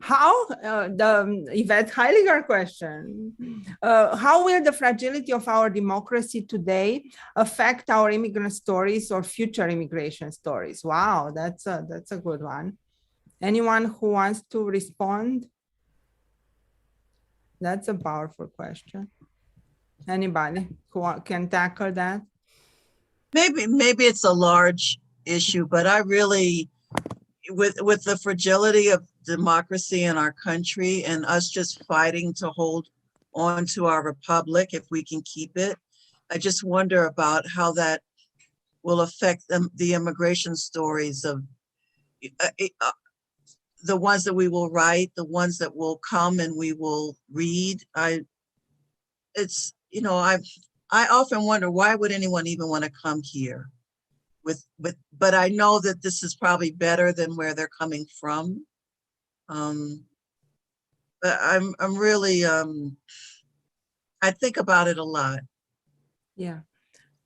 How, the Yvette Heiliger question, how will the fragility of our democracy today affect our immigrant stories or future immigration stories? Wow, that's a good one. Anyone who wants to respond? That's a powerful question. Anybody who can tackle that? Maybe it's a large issue, but I really, with the fragility of democracy in our country and us just fighting to hold on to our republic, if we can keep it, I just wonder about how that will affect the immigration stories of the ones that we will write, the ones that will come and we will read. It's, you know, I often wonder, why would anyone even want to come here but I know that this is probably better than where they're coming from. But I'm really, I think about it a lot. Yeah.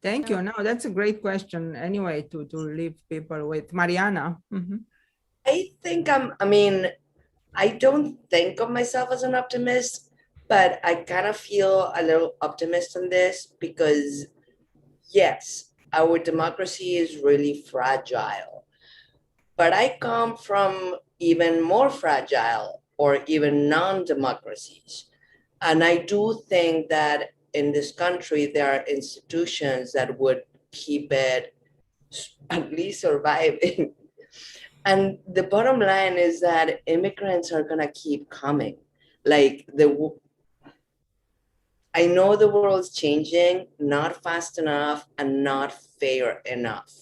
Thank you. No, that's a great question anyway to leave people with. Mariana. Mm-hmm. I think I don't think of myself as an optimist, but I kind of feel a little optimist on this because, yes, our democracy is really fragile, but I come from even more fragile or even non-democracies. And I do think that in this country, there are institutions that would keep it at least surviving. And the bottom line is that immigrants are gonna keep coming. Like I know the world's changing, not fast enough and not fair enough.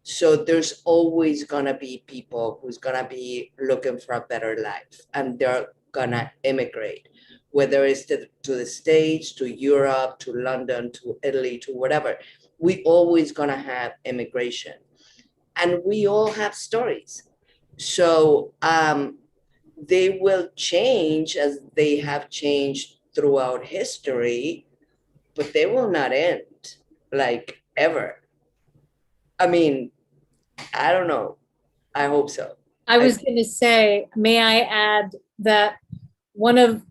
So there's always gonna be people who's gonna be looking for a better life, and they're gonna immigrate, whether it's to the States, to Europe, to London, to Italy, to whatever. We always gonna have immigration, and we all have stories. So they will change as they have changed throughout history, but they will not end, like, ever. I mean, I don't know. I hope so. I was going to say, may I add that one of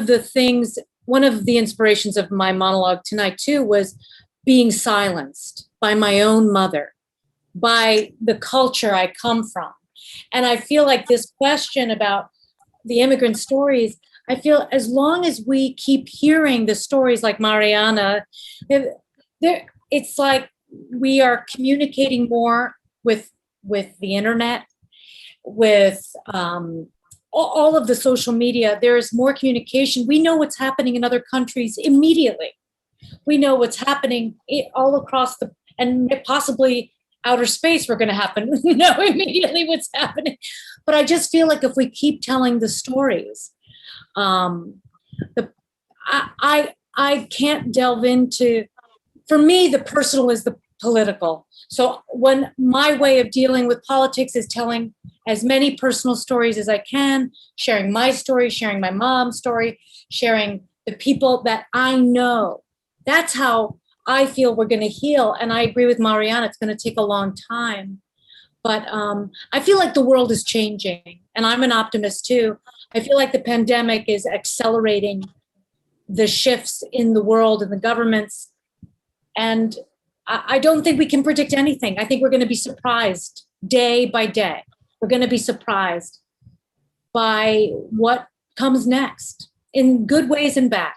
the inspirations of my monologue tonight too was being silenced by my own mother, by the culture I come from. And I feel like this question about the immigrant stories, I feel as long as we keep hearing the stories like Mariana, it's like we are communicating more with the internet, with all of the social media. There is more communication. We know what's happening in other countries immediately. We know what's happening all across and possibly outer space. We're going to happen. We know immediately what's happening. But I just feel like if we keep telling the stories, I can't delve into. For me, the personal is the political. So when my way of dealing with politics is telling as many personal stories as I can, sharing my story, sharing my mom's story, sharing the people that I know. That's how I feel we're going to heal. And I agree with Mariana, it's going to take a long time. But I feel like the world is changing, and I'm an optimist too. I feel like the pandemic is accelerating the shifts in the world and the governments. And I don't think we can predict anything. I think we're going to be surprised day by day. We're going to be surprised by what comes next in good ways and bad.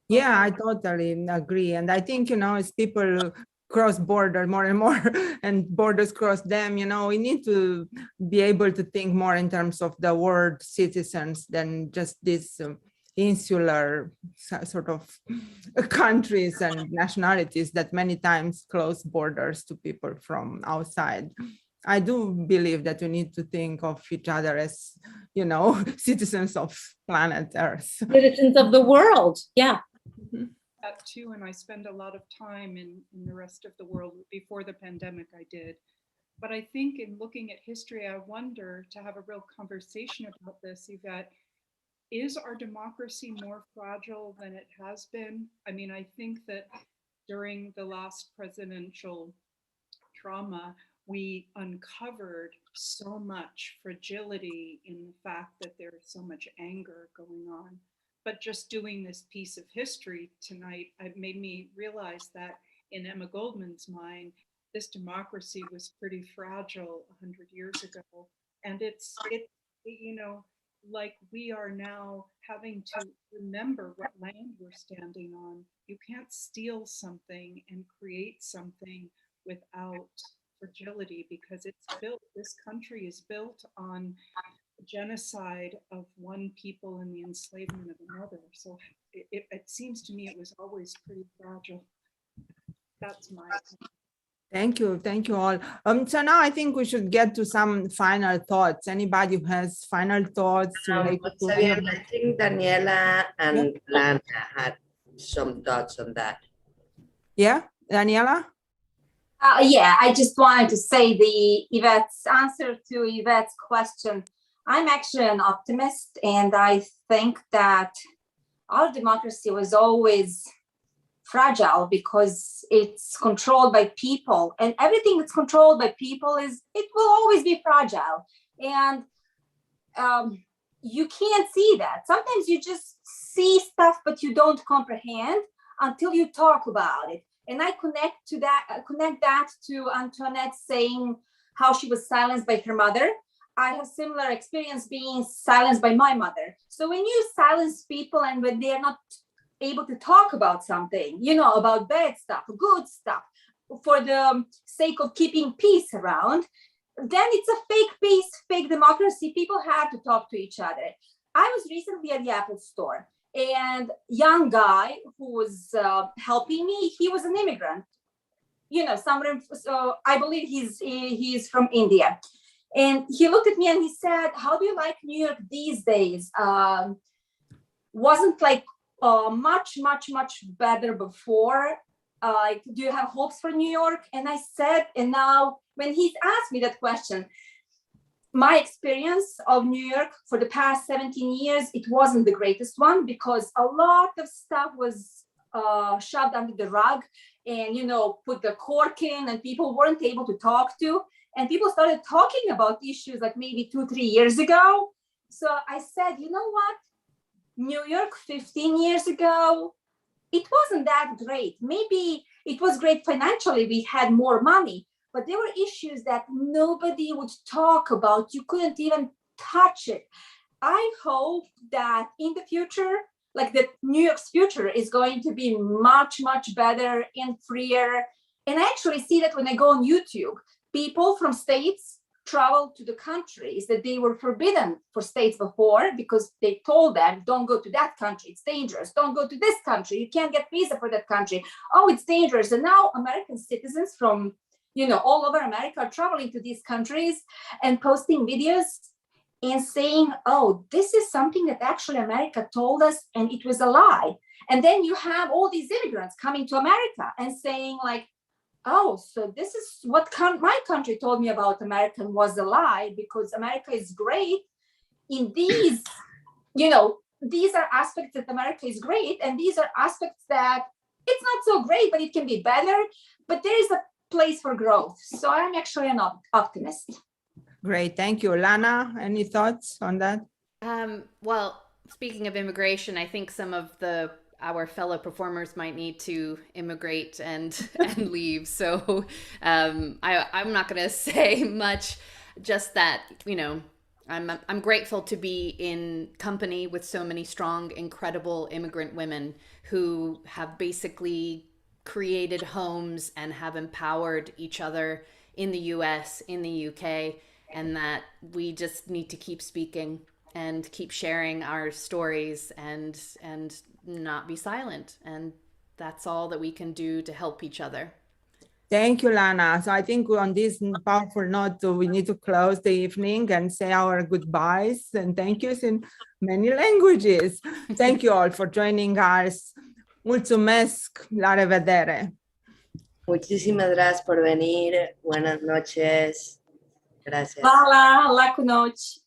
Yeah, I totally agree. And I think, as people cross borders more and more and borders cross them, we need to be able to think more in terms of the world citizens than just this insular sort of countries and nationalities that many times close borders to people from outside. I do believe that we need to think of each other as, citizens of planet Earth. Citizens of the world, yeah. Mm-hmm. That too, and I spend a lot of time in the rest of the world. Before the pandemic, I did. But I think in looking at history, I wonder, to have a real conversation about this, Yvette, is our democracy more fragile than it has been? I mean, I think that during the last presidential trauma, we uncovered so much fragility in the fact that there is so much anger going on. But just doing this piece of history tonight, it made me realize that in Emma Goldman's mind, this democracy was pretty fragile 100 years ago. And it's like we are now having to remember what land we're standing on. You can't steal something and create something without fragility, because this country is built on genocide of one people and the enslavement of another. So it seems to me it was always pretty fragile. That's my Thank you all. So now I think we should get to some final thoughts. Anybody who has final thoughts? Saviana, I think Daniela and Lana had some thoughts on that. Yeah, Daniela? Yeah, I just wanted to say Yvette's answer to Yvette's question. I'm actually an optimist, and I think that our democracy was always fragile because it's controlled by people, and everything that's controlled by people it will always be fragile. And you can't see that. Sometimes you just see stuff, but you don't comprehend until you talk about it. And I connect that to Antoinette saying how she was silenced by her mother. I have similar experience being silenced by my mother. So when you silence people and when they're not able to talk about something, about bad stuff, good stuff, for the sake of keeping peace around, then it's a fake peace, fake democracy. People have to talk to each other. I was recently at the Apple store, and young guy who was helping me, he was an immigrant, somewhere. So I believe he's from India. And he looked at me and he said, "How do you like New York these days? Wasn't like much better before. Do you have hopes for New York?" And I said, and now when he asked me that question, my experience of New York for the past 17 years, it wasn't the greatest one, because a lot of stuff was shoved under the rug and, put the cork in, and people weren't able to talk to. And people started talking about issues like maybe 2-3 years ago. So I said, you know what? New York 15 years ago, it wasn't that great. Maybe it was great financially. We had more money, but there were issues that nobody would talk about. You couldn't even touch it. I hope that in the future, like that New York's future is going to be much better and freer. And I actually see that when I go on YouTube. People from states travel to the countries that they were forbidden for states before, because they told them, don't go to that country, it's dangerous. Don't go to this country, you can't get visa for that country. Oh, it's dangerous. And now American citizens from, all over America are traveling to these countries and posting videos and saying, oh, this is something that actually America told us and it was a lie. And then you have all these immigrants coming to America and saying like, oh, so this is what my country told me about America was a lie, because America is great in these, these are aspects that America is great, and these are aspects that it's not so great, but it can be better, but there is a place for growth. So I'm actually an optimist. Great, thank you. Lana, any thoughts on that? Well, speaking of immigration, I think some of our fellow performers might need to immigrate and leave. So I'm not going to say much, just that, I'm grateful to be in company with so many strong, incredible immigrant women who have basically created homes and have empowered each other in the US, in the UK, and that we just need to keep speaking and keep sharing our stories and not be silent. And that's all that we can do to help each other. Thank you, Lana. So I think on this powerful note, we need to close the evening and say our goodbyes and thank yous in many languages. Thank you all for joining us. Mulțumesc, la revedere. Muchísimas gracias por venir. Buenas noches. Gracias. La noche.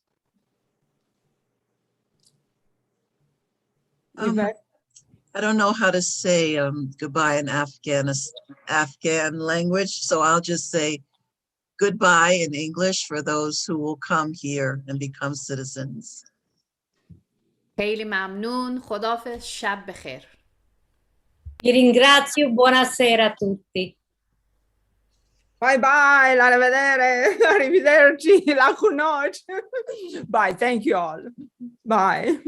I don't know how to say goodbye in Afghan language, so I'll just say goodbye in English for those who will come here and become citizens. خیلی ممنون. خداحافظ. شب بخیر. Vi ringrazio, buonasera a tutti. Bye bye, la rivedere, arrivederci, la noche. Bye, thank you all. Bye.